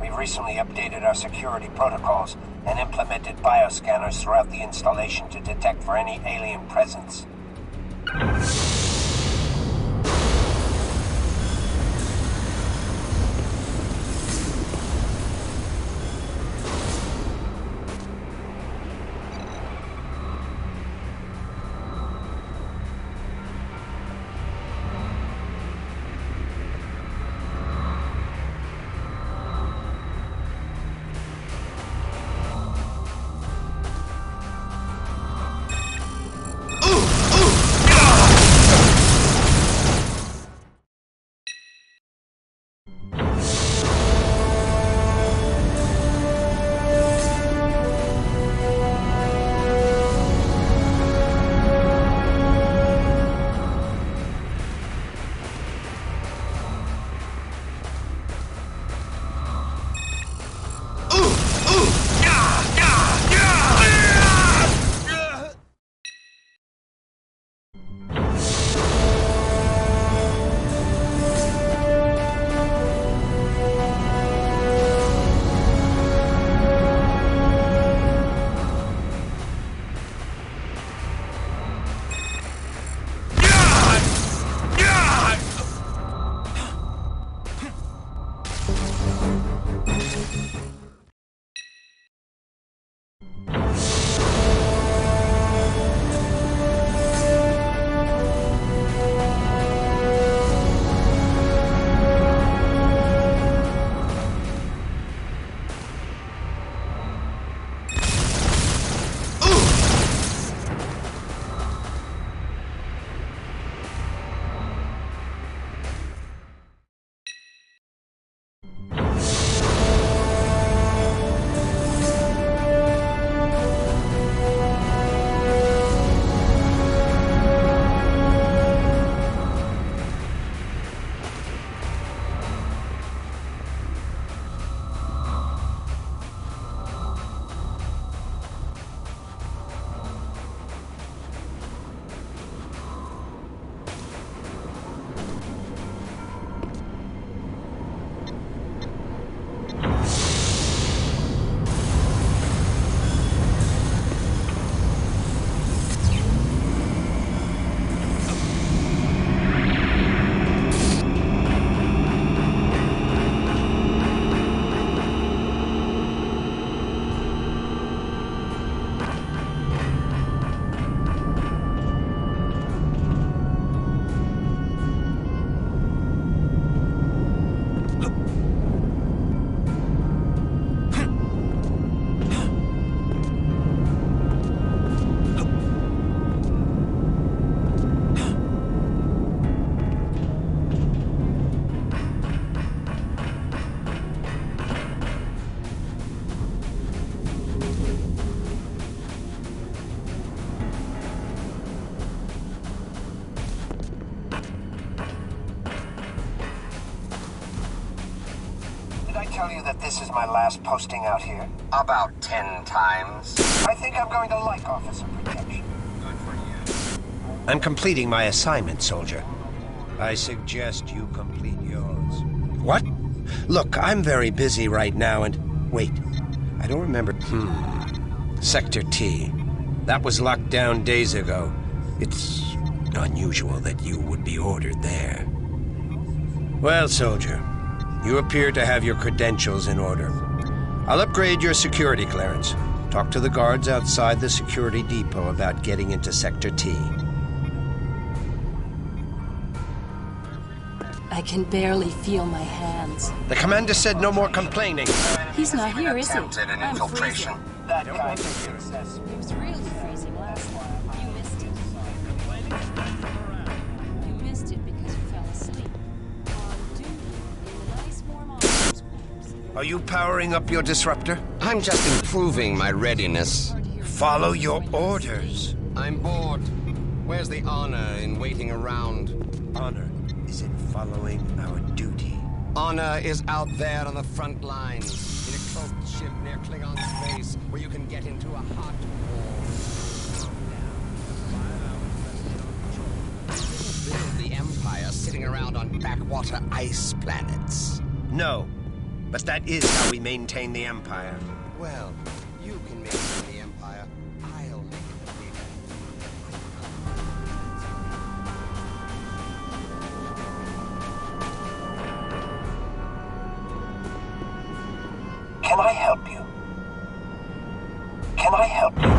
We've recently updated our security protocols and implemented bioscanners throughout the installation to detect for any alien presence. Tell you that this is my last posting out here? About 10 times. I think I'm going to like officer protection. Good for you. I'm completing my assignment, soldier. I suggest you complete yours. What? Look, I'm very busy right now and... Wait, I don't remember... Sector T. That was locked down days ago. It's unusual that you would be ordered there. Well, soldier, you appear to have your credentials in order. I'll upgrade your security clearance. Talk to the guards outside the security depot about getting into Sector T. I can barely feel my hands. The commander said no more complaining. He's not here, is he? Attempted an infiltration. That kind of success. It was really freezing last time. You missed it. You missed it because you fell asleep. On duty in the nice warm officer's quarters. Are you powering up your disruptor? I'm just improving my readiness. Follow your orders. I'm bored. Where's the honor in waiting around? Honor is in following our duty. Honor is out there on the front lines, in a cloaked ship near Klingon space, where you can get into a hot war. Build the Empire sitting around on backwater ice planets. No, but that is how we maintain the Empire. Well, you can maintain the Empire. I'll make it bigger. Can I help you? Can I help you?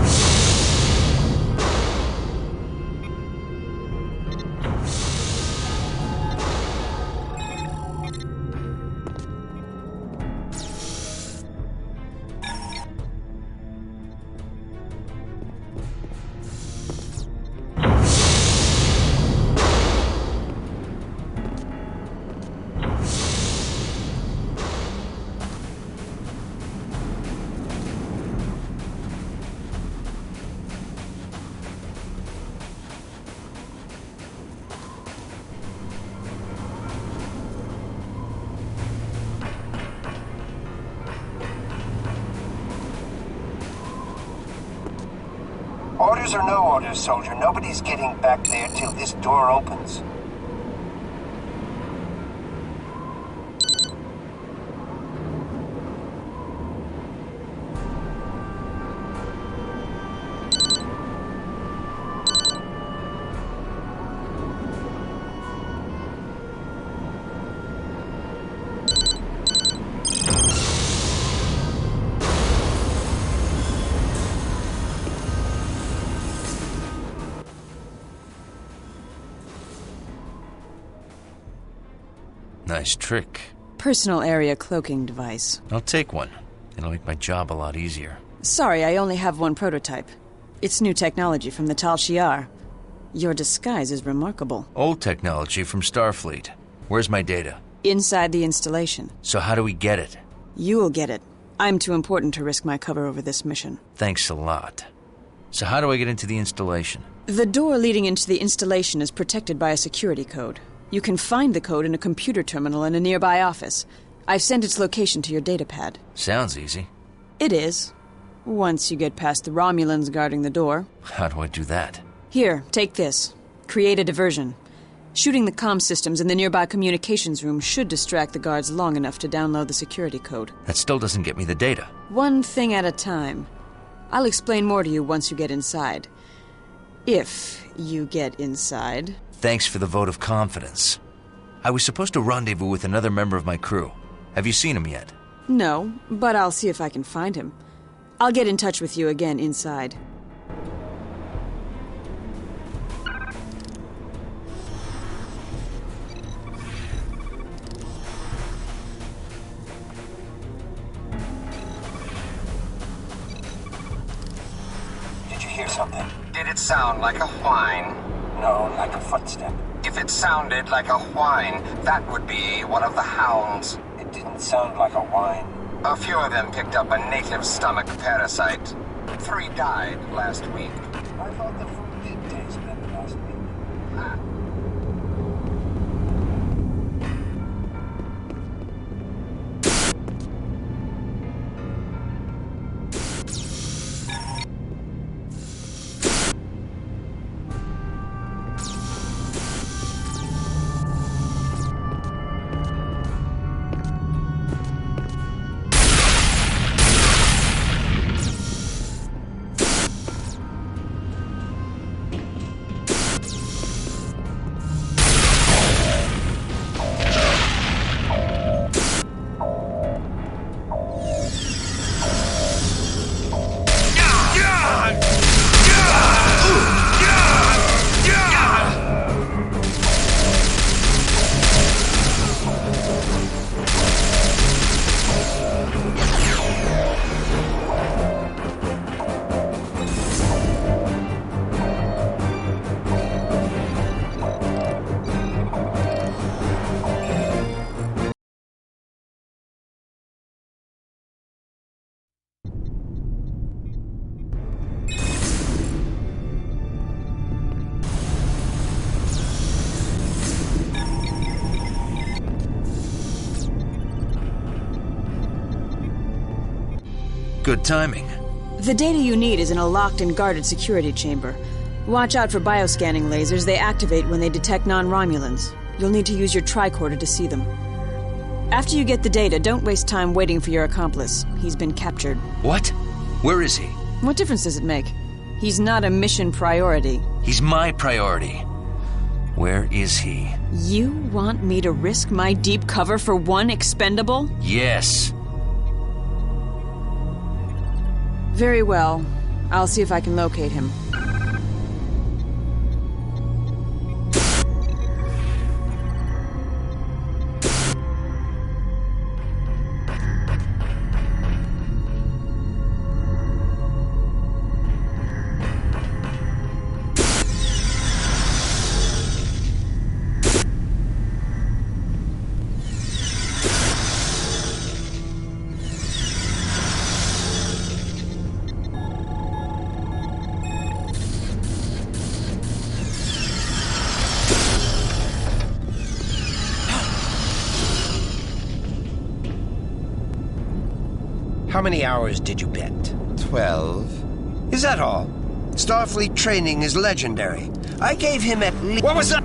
Orders or no orders, soldier, nobody's getting back there till this door opens. Nice trick. Personal area cloaking device. I'll take one. It'll make my job a lot easier. Sorry, I only have one prototype. It's new technology from the Tal Shiar. Your disguise is remarkable. Old technology from Starfleet. Where's my data? Inside the installation. So how do we get it? You will get it. I'm too important to risk my cover over this mission. Thanks a lot. So how do I get into the installation? The door leading into the installation is protected by a security code. You can find the code in a computer terminal in a nearby office. I've sent its location to your datapad. Sounds easy. It is. Once you get past the Romulans guarding the door. How do I do that? Here, take this. Create a diversion. Shooting the comm systems in the nearby communications room should distract the guards long enough to download the security code. That still doesn't get me the data. One thing at a time. I'll explain more to you once you get inside. If you get inside. Thanks for the vote of confidence. I was supposed to rendezvous with another member of my crew. Have you seen him yet? No, but I'll see if I can find him. I'll get in touch with you again inside. Did you hear something? Did it sound like a whine? No, like a footstep. If it sounded like a whine, that would be one of the hounds. It didn't sound like a whine. A few of them picked up a native stomach parasite. 3 died last week. I thought the food did taste better last week. Good timing. The data you need is in a locked and guarded security chamber. Watch out for bioscanning lasers. They activate when they detect non-Romulans. You'll need to use your tricorder to see them. After you get the data, don't waste time waiting for your accomplice. He's been captured. What? Where is he? What difference does it make? He's not a mission priority. He's my priority. Where is he? You want me to risk my deep cover for one expendable? Yes. Very well. I'll see if I can locate him. How many hours did you bet? 12. Is that all? Starfleet training is legendary. I gave him at least... What was that?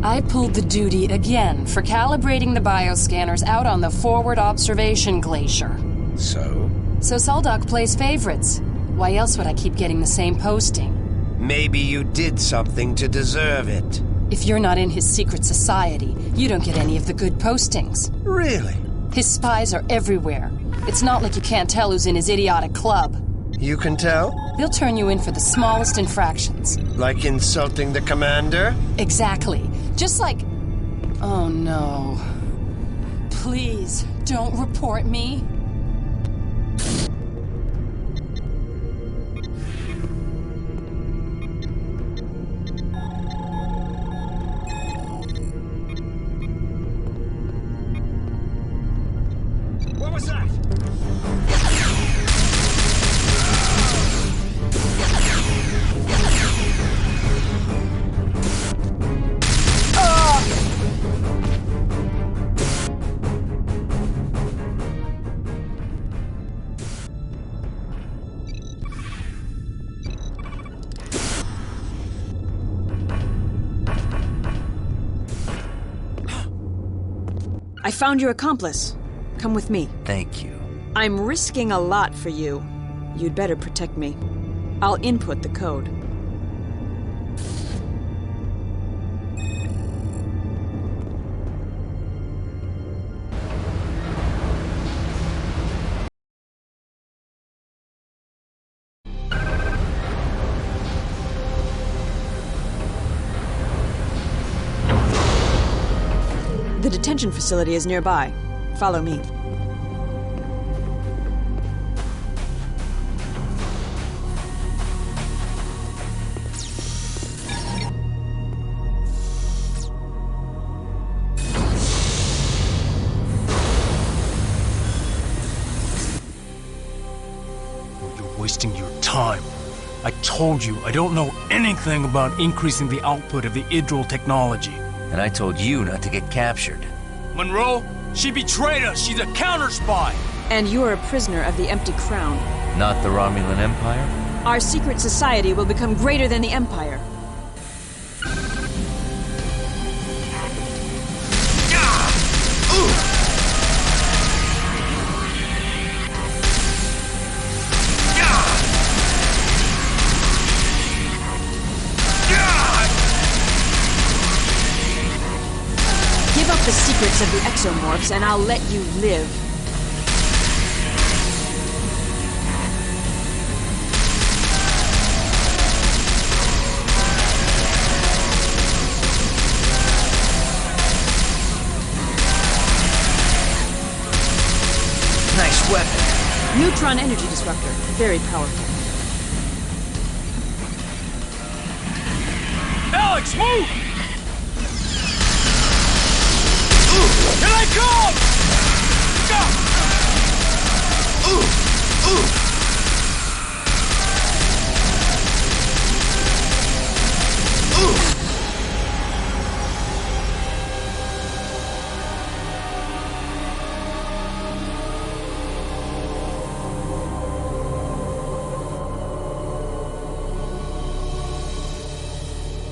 I pulled the duty again for calibrating the bioscanners out on the forward observation glacier. So? So Soldock plays favorites. Why else would I keep getting the same posting? Maybe you did something to deserve it. If you're not in his secret society, you don't get any of the good postings. Really? His spies are everywhere. It's not like you can't tell who's in his idiotic club. You can tell? They'll turn you in for the smallest infractions. Like insulting the commander? Exactly. Just like... Oh no. Please, don't report me. What was that? I found your accomplice. Come with me. Thank you. I'm risking a lot for you. You'd better protect me. I'll input the code. The detention facility is nearby. Follow me. You're wasting your time. I told you I don't know anything about increasing the output of the Idril technology. And I told you not to get captured. Monroe, she betrayed us. She's a counter-spy. And you're a prisoner of the Empty Crown. Not the Romulan Empire? Our secret society will become greater than the Empire. Give up the secrets of the exomorphs and I'll let you live. Nice weapon. Neutron energy disruptor. Very powerful. Alex, move! Here I come!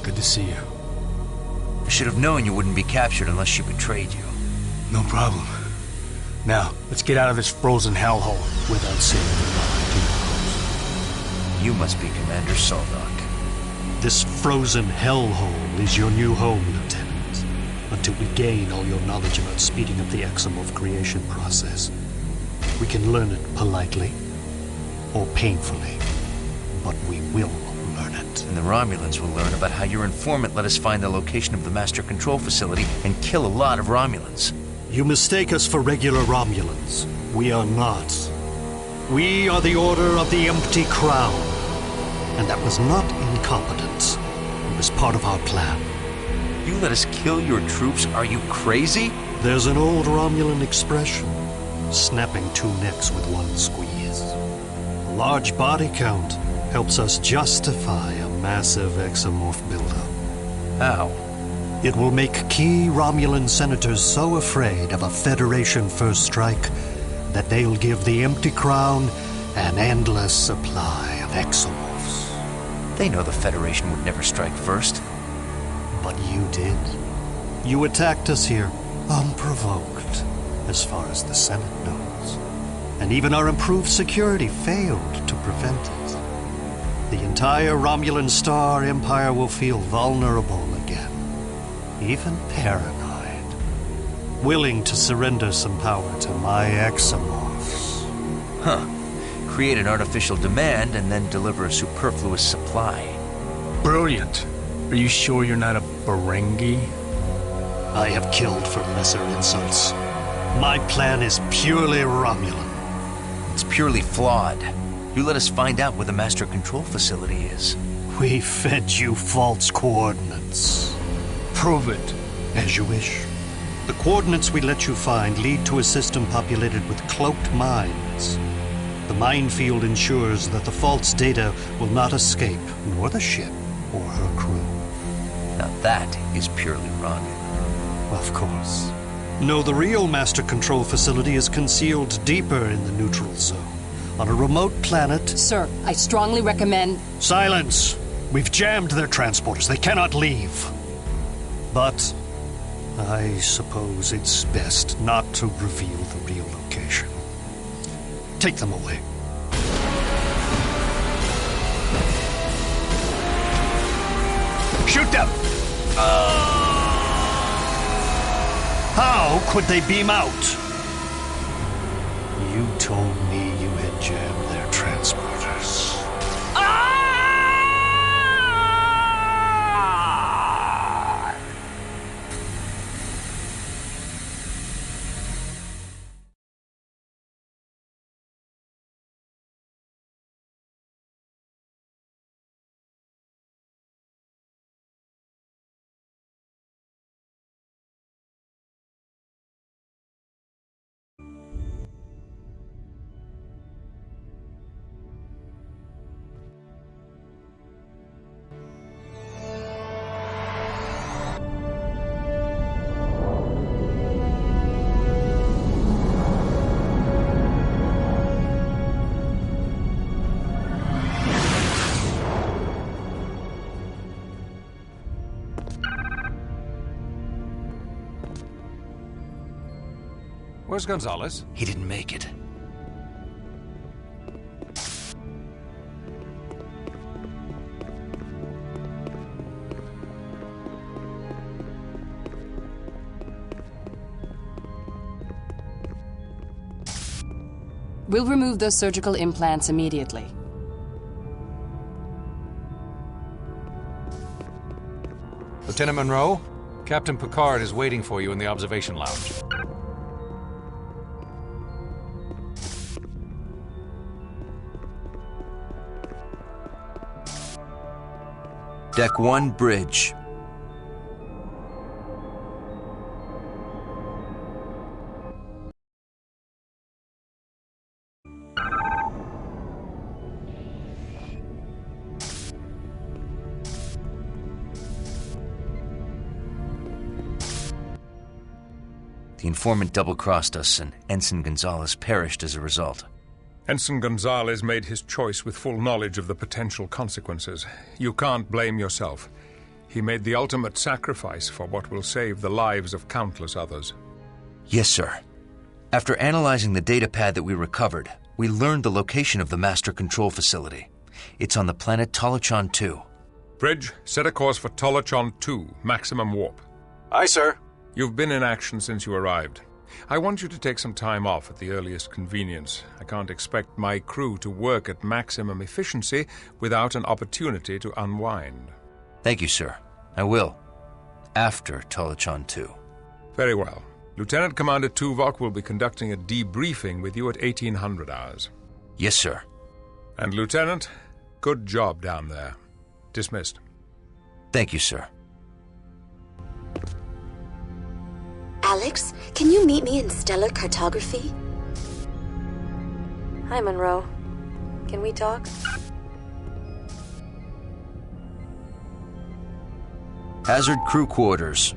Good to see you. I should have known you wouldn't be captured unless she betrayed you. No problem. Now, let's get out of this frozen hellhole without saying goodbye. You must be Commander Soldock. This frozen hellhole is your new home, Lieutenant, until we gain all your knowledge about speeding up the exomorph creation process. We can learn it politely or painfully, but we will learn it. And the Romulans will learn about how your informant let us find the location of the Master Control Facility and kill a lot of Romulans. You mistake us for regular Romulans. We are not. We are the Order of the Empty Crown. And that was not incompetence. It was part of our plan. You let us kill your troops? Are you crazy? There's an old Romulan expression. Snapping two necks with one squeeze. A large body count helps us justify a massive exomorph buildup. How? It will make key Romulan senators so afraid of a Federation first strike that they'll give the Empty Crown an endless supply of exomorphs. They know the Federation would never strike first. But you did. You attacked us here, unprovoked, as far as the Senate knows. And even our improved security failed to prevent it. The entire Romulan Star Empire will feel vulnerable again, even paranoid, willing to surrender some power to my exomorphs. Huh. Create an artificial demand and then deliver a superfluous supply. Brilliant. Are you sure you're not a Ferengi? I have killed for lesser insults. My plan is purely Romulan. It's purely flawed. You let us find out where the Master Control Facility is. We fed you false coordinates. Prove it. As you wish. The coordinates we let you find lead to a system populated with cloaked mines. The minefield ensures that the false data will not escape, nor the ship or her crew. Now that is purely Romulan. Of course. No, the real Master Control Facility is concealed deeper in the neutral zone, on a remote planet. Sir, I strongly recommend... Silence! We've jammed their transporters. They cannot leave. But I suppose it's best not to reveal the real location. Take them away. Shoot them! How could they beam out? You told me you had jammed their transporters. Where's Gonzalez? He didn't make it. We'll remove those surgical implants immediately. Lieutenant Monroe, Captain Picard is waiting for you in the observation lounge. Deck 1, bridge. The informant double-crossed us, and Ensign Gonzalez perished as a result. Ensign Gonzalez made his choice with full knowledge of the potential consequences. You can't blame yourself. He made the ultimate sacrifice for what will save the lives of countless others. Yes, sir. After analyzing the datapad that we recovered, we learned the location of the Master Control Facility. It's on the planet Tolochan 2. Bridge, set a course for Tolochan 2, maximum warp. Aye, sir. You've been in action since you arrived. I want you to take some time off at the earliest convenience. I can't expect my crew to work at maximum efficiency without an opportunity to unwind. Thank you, sir. I will. After Tolochan 2. Very well. Lieutenant Commander Tuvok will be conducting a debriefing with you at 1800 hours. Yes, sir. And Lieutenant, good job down there. Dismissed. Thank you, sir. Alex, can you meet me in stellar cartography? Hi, Monroe. Can we talk? Hazard crew quarters.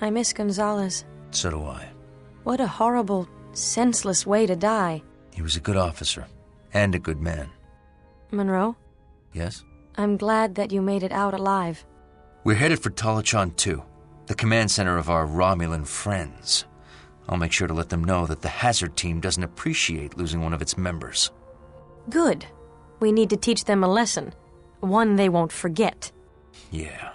I miss Gonzalez. So do I. What a horrible, senseless way to die. He was a good officer. And a good man. Monroe? Yes? I'm glad that you made it out alive. We're headed for Talachon 2, the command center of our Romulan friends. I'll make sure to let them know that the Hazard team doesn't appreciate losing one of its members. Good. We need to teach them a lesson. One they won't forget. Yeah.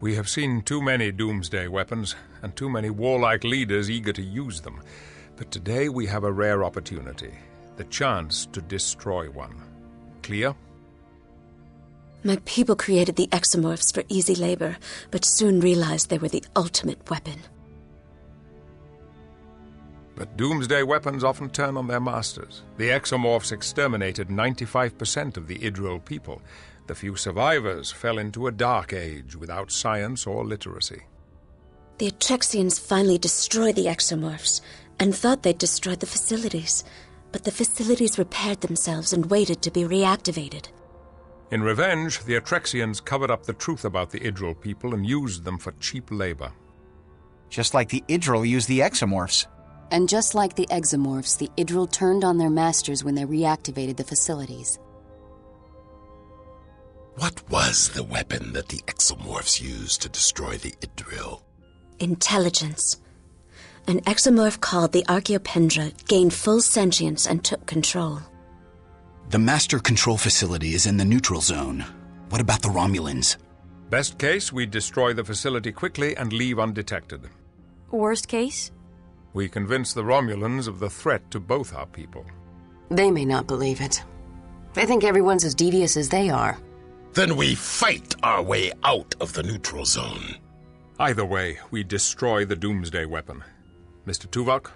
We have seen too many doomsday weapons, and too many warlike leaders eager to use them. But today we have a rare opportunity, the chance to destroy one. Clear? My people created the exomorphs for easy labor, but soon realized they were the ultimate weapon. But doomsday weapons often turn on their masters. The exomorphs exterminated 95% of the Idril people. The few survivors fell into a dark age without science or literacy. The Atrexians finally destroyed the exomorphs and thought they'd destroyed the facilities. But the facilities repaired themselves and waited to be reactivated. In revenge, the Atrexians covered up the truth about the Idril people and used them for cheap labor. Just like the Idril used the exomorphs. And just like the exomorphs, the Idril turned on their masters when they reactivated the facilities. What was the weapon that the exomorphs used to destroy the Idril? Intelligence. An exomorph called the Archaeopendra gained full sentience and took control. The master control facility is in the neutral zone. What about the Romulans? Best case, we destroy the facility quickly and leave undetected. Worst case? We convince the Romulans of the threat to both our people. They may not believe it. They think everyone's as devious as they are. Then we fight our way out of the neutral zone. Either way, we destroy the doomsday weapon. Mr. Tuvok?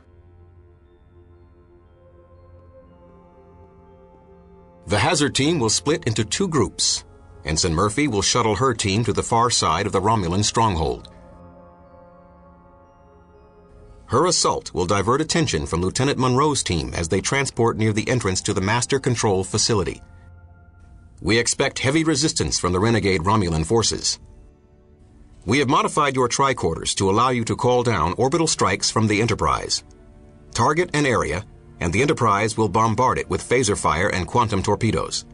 The Hazard team will split into 2 groups. Ensign Murphy will shuttle her team to the far side of the Romulan stronghold. Her assault will divert attention from Lieutenant Monroe's team as they transport near the entrance to the Master Control facility. We expect heavy resistance from the renegade Romulan forces. We have modified your tricorders to allow you to call down orbital strikes from the Enterprise. Target an area, and the Enterprise will bombard it with phaser fire and quantum torpedoes.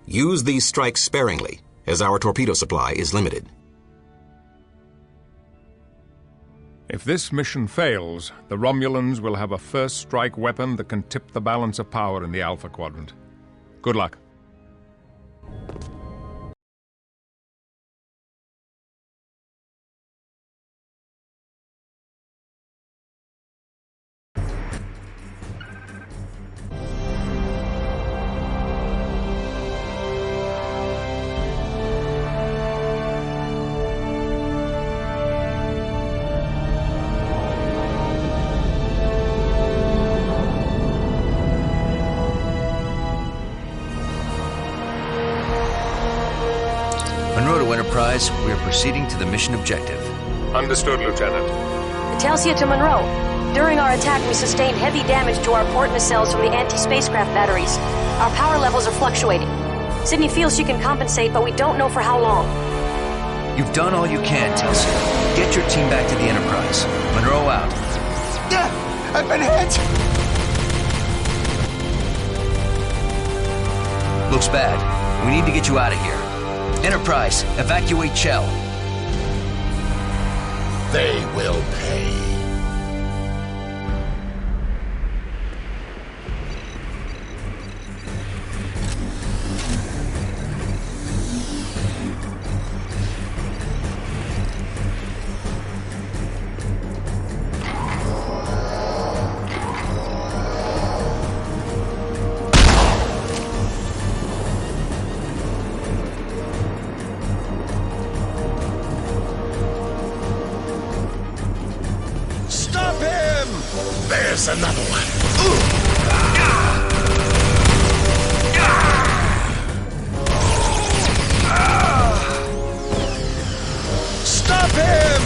Use these strikes sparingly, as our torpedo supply is limited. If this mission fails, the Romulans will have a first strike weapon that can tip the balance of power in the Alpha Quadrant. Good luck. We are proceeding to the mission objective. Understood, Lieutenant. Telsia to Monroe. During our attack, we sustained heavy damage to our port nacelles from the anti-spacecraft batteries. Our power levels are fluctuating. Sydney feels she can compensate, but we don't know for how long. You've done all you can, Telsia. Get your team back to the Enterprise. Monroe out. I've been hit! Looks bad. We need to get you out of here. Enterprise, evacuate Chell. They will pay. There's another one. Stop him!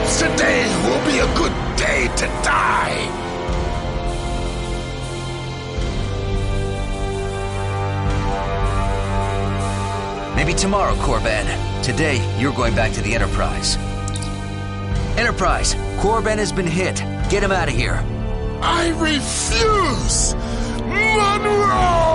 Perhaps today will be a good day to die. Maybe tomorrow, Korben. Today, you're going back to the Enterprise. Enterprise, Korben has been hit. Get him out of here. I refuse! Monroe!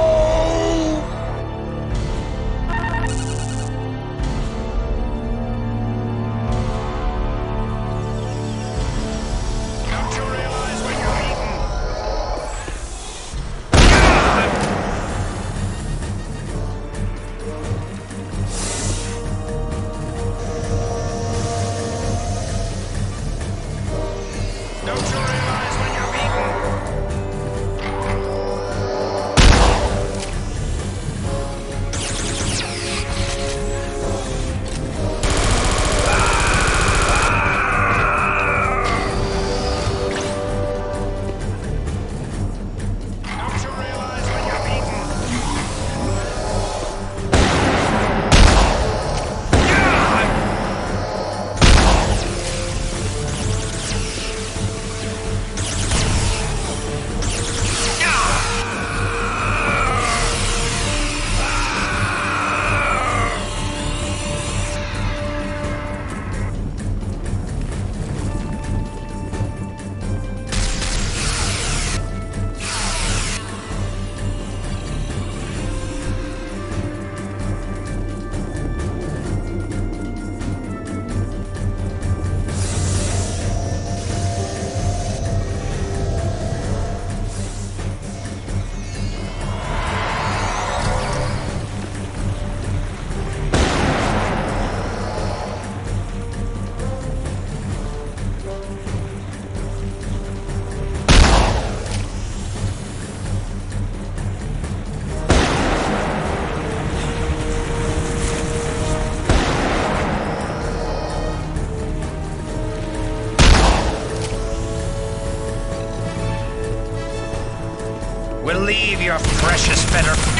We'll leave your precious feather.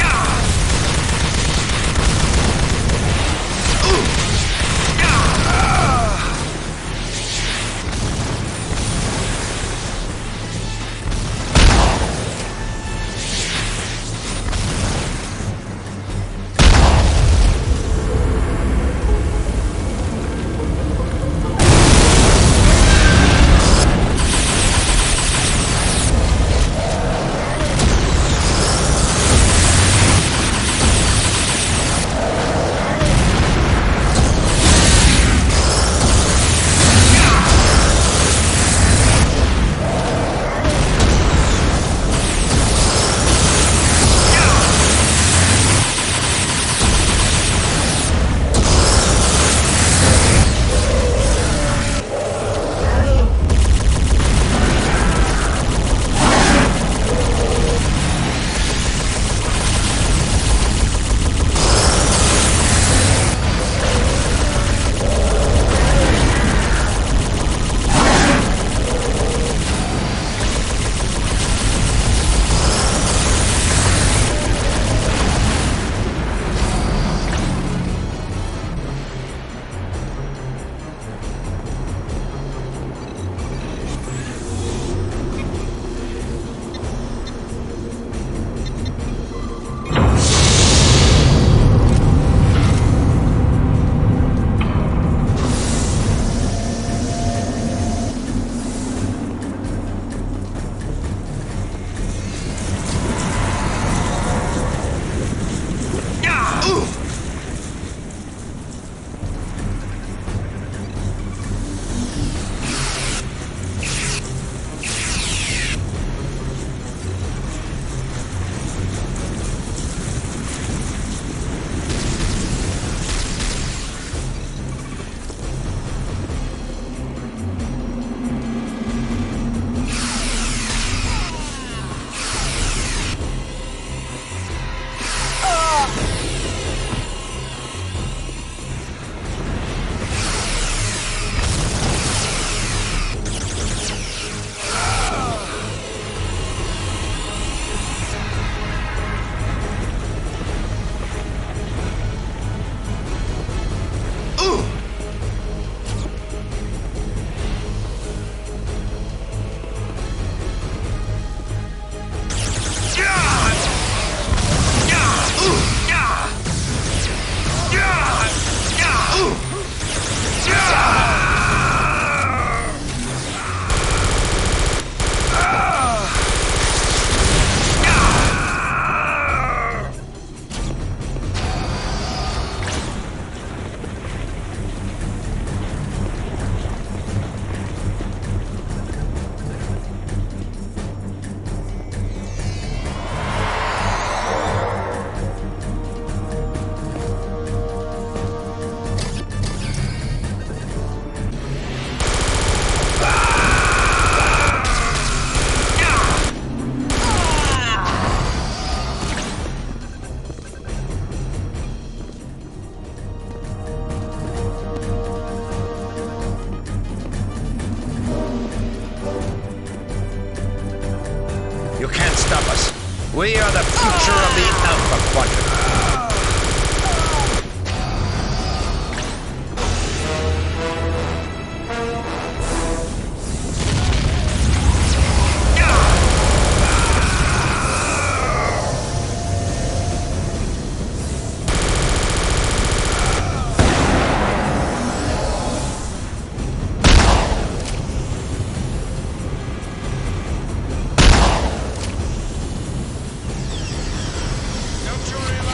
We are the future of the Alpha Quadrant. Don't you realize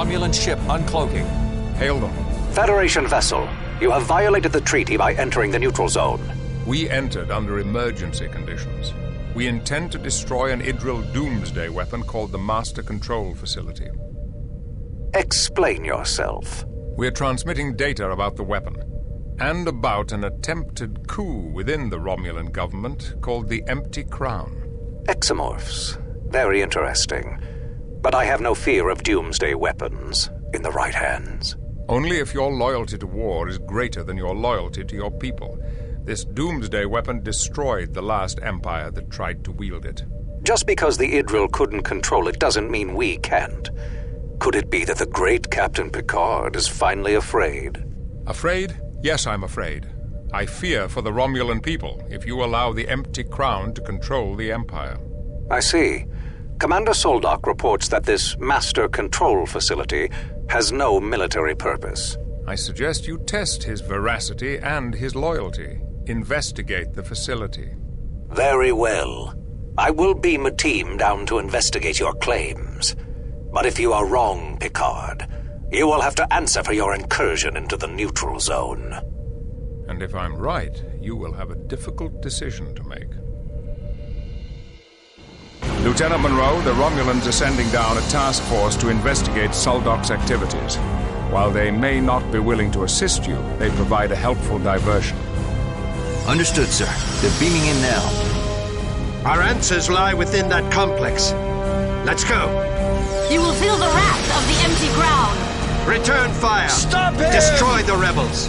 Romulan ship uncloaking. Hail them. Federation vessel, you have violated the treaty by entering the neutral zone. We entered under emergency conditions. We intend to destroy an Idril doomsday weapon called the Master Control Facility. Explain yourself. We're transmitting data about the weapon, and about an attempted coup within the Romulan government called the Empty Crown. Exomorphs. Very interesting. But I have no fear of doomsday weapons in the right hands. Only if your loyalty to war is greater than your loyalty to your people. This doomsday weapon destroyed the last empire that tried to wield it. Just because the Idril couldn't control it doesn't mean we can't. Could it be that the great Captain Picard is finally afraid? Afraid? Yes, I'm afraid. I fear for the Romulan people if you allow the Empty Crown to control the Empire. I see. Commander Soldock reports that this Master Control Facility has no military purpose. I suggest you test his veracity and his loyalty. Investigate the facility. Very well. I will beam a team down to investigate your claims. But if you are wrong, Picard, you will have to answer for your incursion into the neutral zone. And if I'm right, you will have a difficult decision to make. Lieutenant Monroe, the Romulans are sending down a task force to investigate Soldock's activities. While they may not be willing to assist you, they provide a helpful diversion. Understood, sir. They're beaming in now. Our answers lie within that complex. Let's go. You will feel the wrath of the Empty Crown. Return fire. Stop it! Destroy the rebels.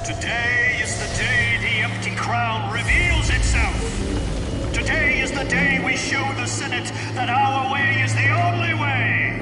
Today is the day the Empty Crown reveals itself. Today is the day we show the Senate that our way is the only way.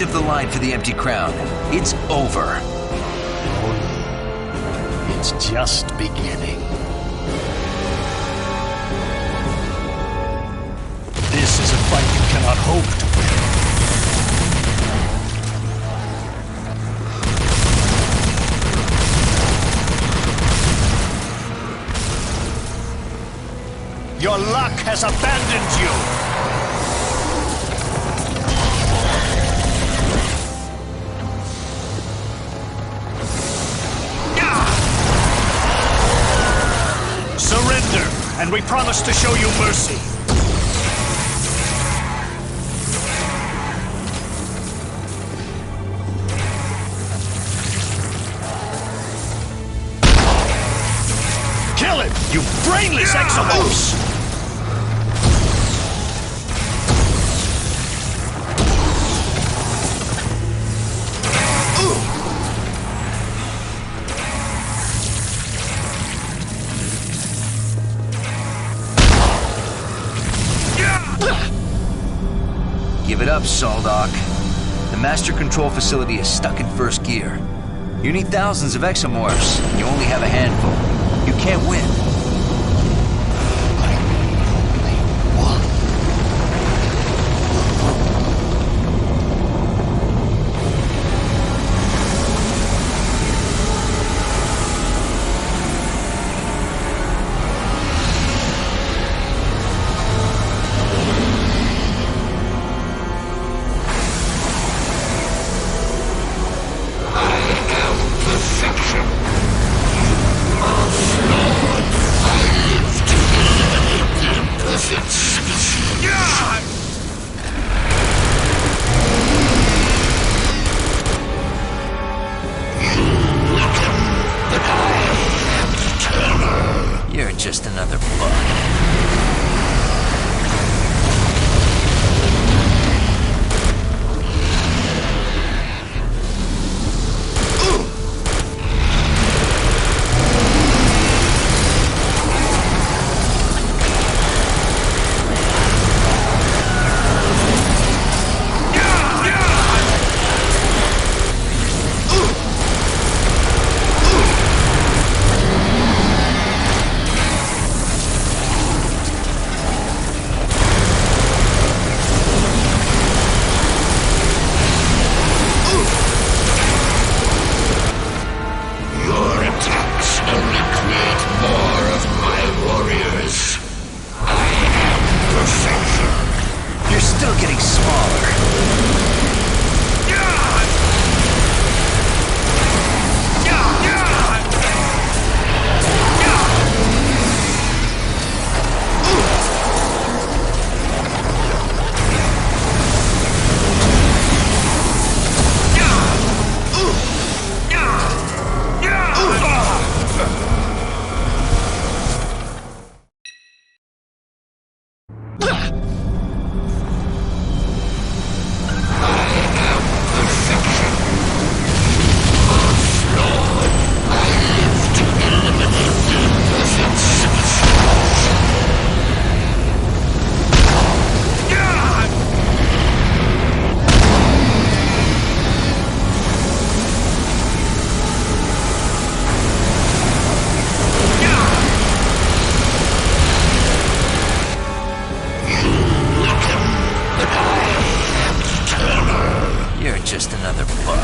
end of the line for the Empty Crown. It's over. It's just beginning. This is a fight you cannot hope to win. Your luck has abandoned you! Surrender, and we promise to show you mercy. Kill him, you brainless exomorphs! Give it up, Soldock. The Master Control Facility is stuck in first gear. You need thousands of exomorphs, and you only have a handful. You can't win. You're just another bug. Just another bug.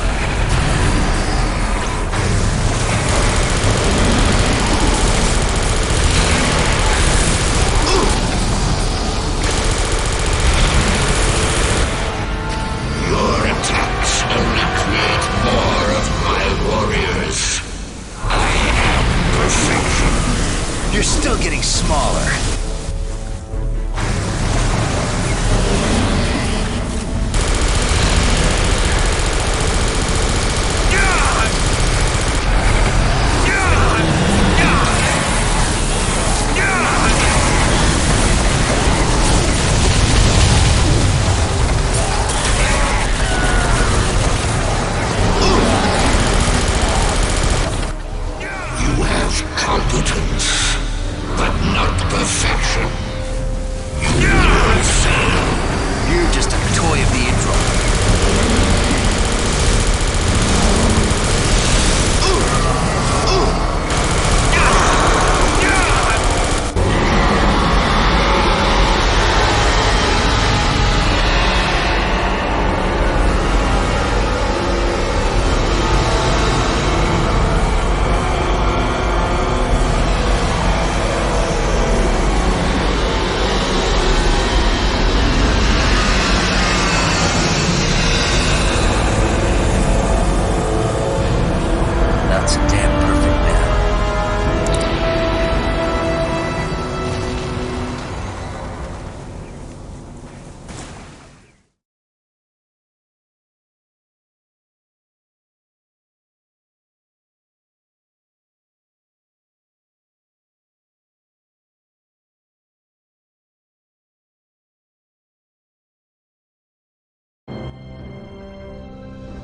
Your attacks only create more of my warriors. I am perfection. You're still getting smaller. Competence, but not perfection. You will fail. You're just a toy of the Idril.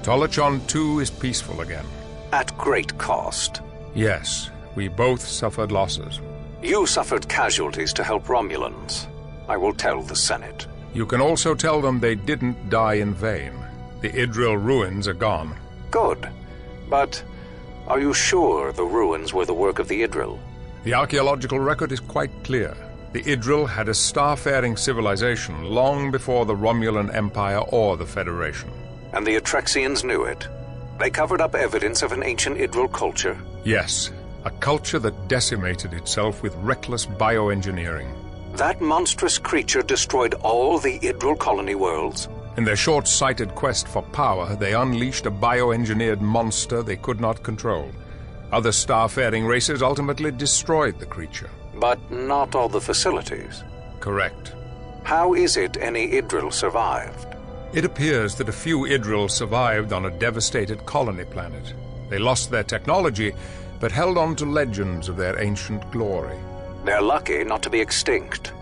Tolachon 2 is peaceful again. At great cost. Yes, we both suffered losses. You suffered casualties to help Romulans. I will tell the Senate. You can also tell them they didn't die in vain. The Idril ruins are gone. Good. But are you sure the ruins were the work of the Idril? The archaeological record is quite clear. The Idril had a starfaring civilization long before the Romulan Empire or the Federation. And the Atrexians knew it. They covered up evidence of an ancient Idril culture. Yes, a culture that decimated itself with reckless bioengineering. That monstrous creature destroyed all the Idril colony worlds. In their short-sighted quest for power, they unleashed a bioengineered monster they could not control. Other starfaring races ultimately destroyed the creature. But not all the facilities. Correct. How is it any Idril survived? It appears that a few Idril survived on a devastated colony planet. They lost their technology, but held on to legends of their ancient glory. They're lucky not to be extinct.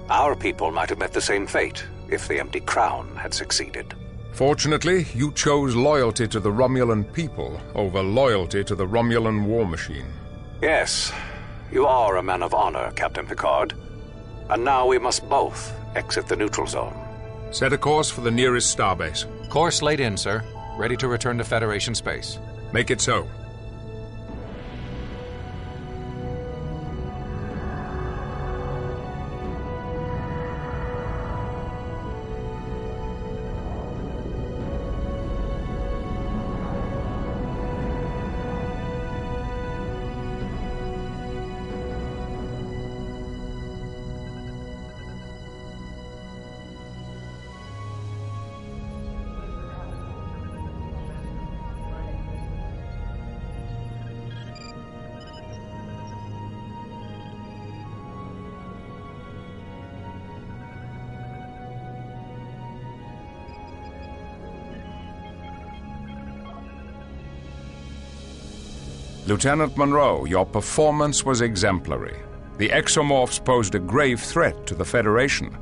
Our people might have met the same fate if the Empty Crown had succeeded. Fortunately, you chose loyalty to the Romulan people over loyalty to the Romulan war machine. Yes, you are a man of honor, Captain Picard. And now we must both exit the neutral zone. Set a course for the nearest starbase. Course laid in, sir. Ready to return to Federation space. Make it so. Lieutenant Monroe, your performance was exemplary. The exomorphs posed a grave threat to the Federation.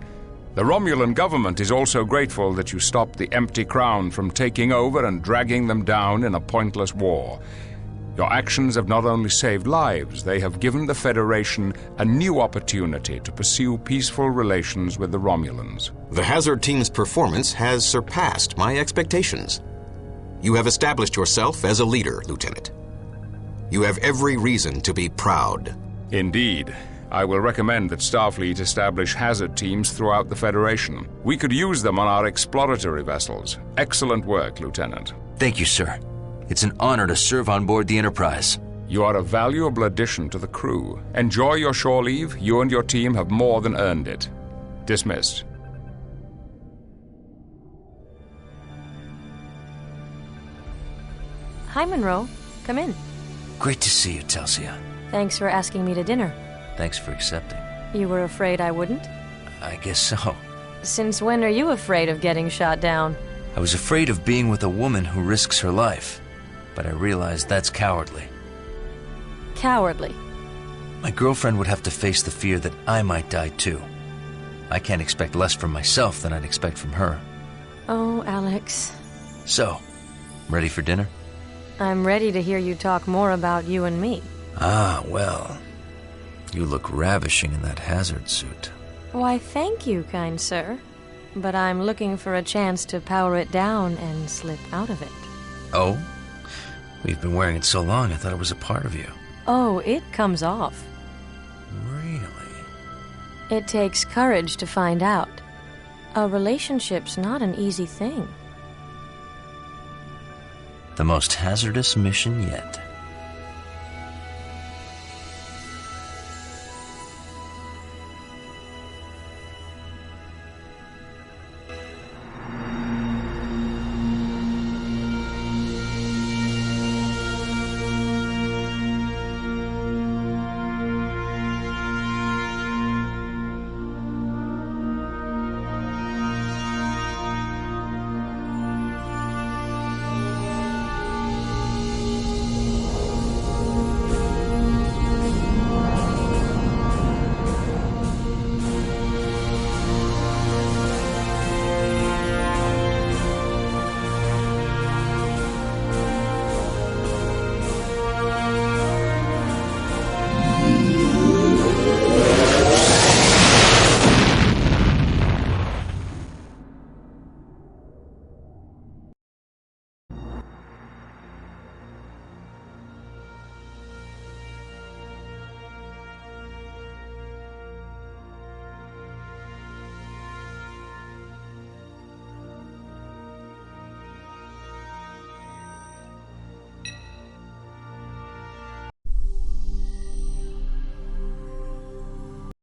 The Romulan government is also grateful that you stopped the Empty Crown from taking over and dragging them down in a pointless war. Your actions have not only saved lives, they have given the Federation a new opportunity to pursue peaceful relations with the Romulans. The Hazard Team's performance has surpassed my expectations. You have established yourself as a leader, Lieutenant. You have every reason to be proud. Indeed. I will recommend that Starfleet establish hazard teams throughout the Federation. We could use them on our exploratory vessels. Excellent work, Lieutenant. Thank you, sir. It's an honor to serve on board the Enterprise. You are a valuable addition to the crew. Enjoy your shore leave. You and your team have more than earned it. Dismissed. Hi, Monroe. Come in. Great to see you, Telsia. Thanks for asking me to dinner. Thanks for accepting. You were afraid I wouldn't? I guess so. Since when are you afraid of getting shot down? I was afraid of being with a woman who risks her life, but I realized that's cowardly. Cowardly? My girlfriend would have to face the fear that I might die too. I can't expect less from myself than I'd expect from her. Oh, Alex. So, ready for dinner? I'm ready to hear you talk more about you and me. Ah, well. You look ravishing in that hazard suit. Why, thank you, kind sir. But I'm looking for a chance to power it down and slip out of it. Oh? We've been wearing it so long, I thought it was a part of you. Oh, it comes off. Really? It takes courage to find out. A relationship's not an easy thing. The most hazardous mission yet.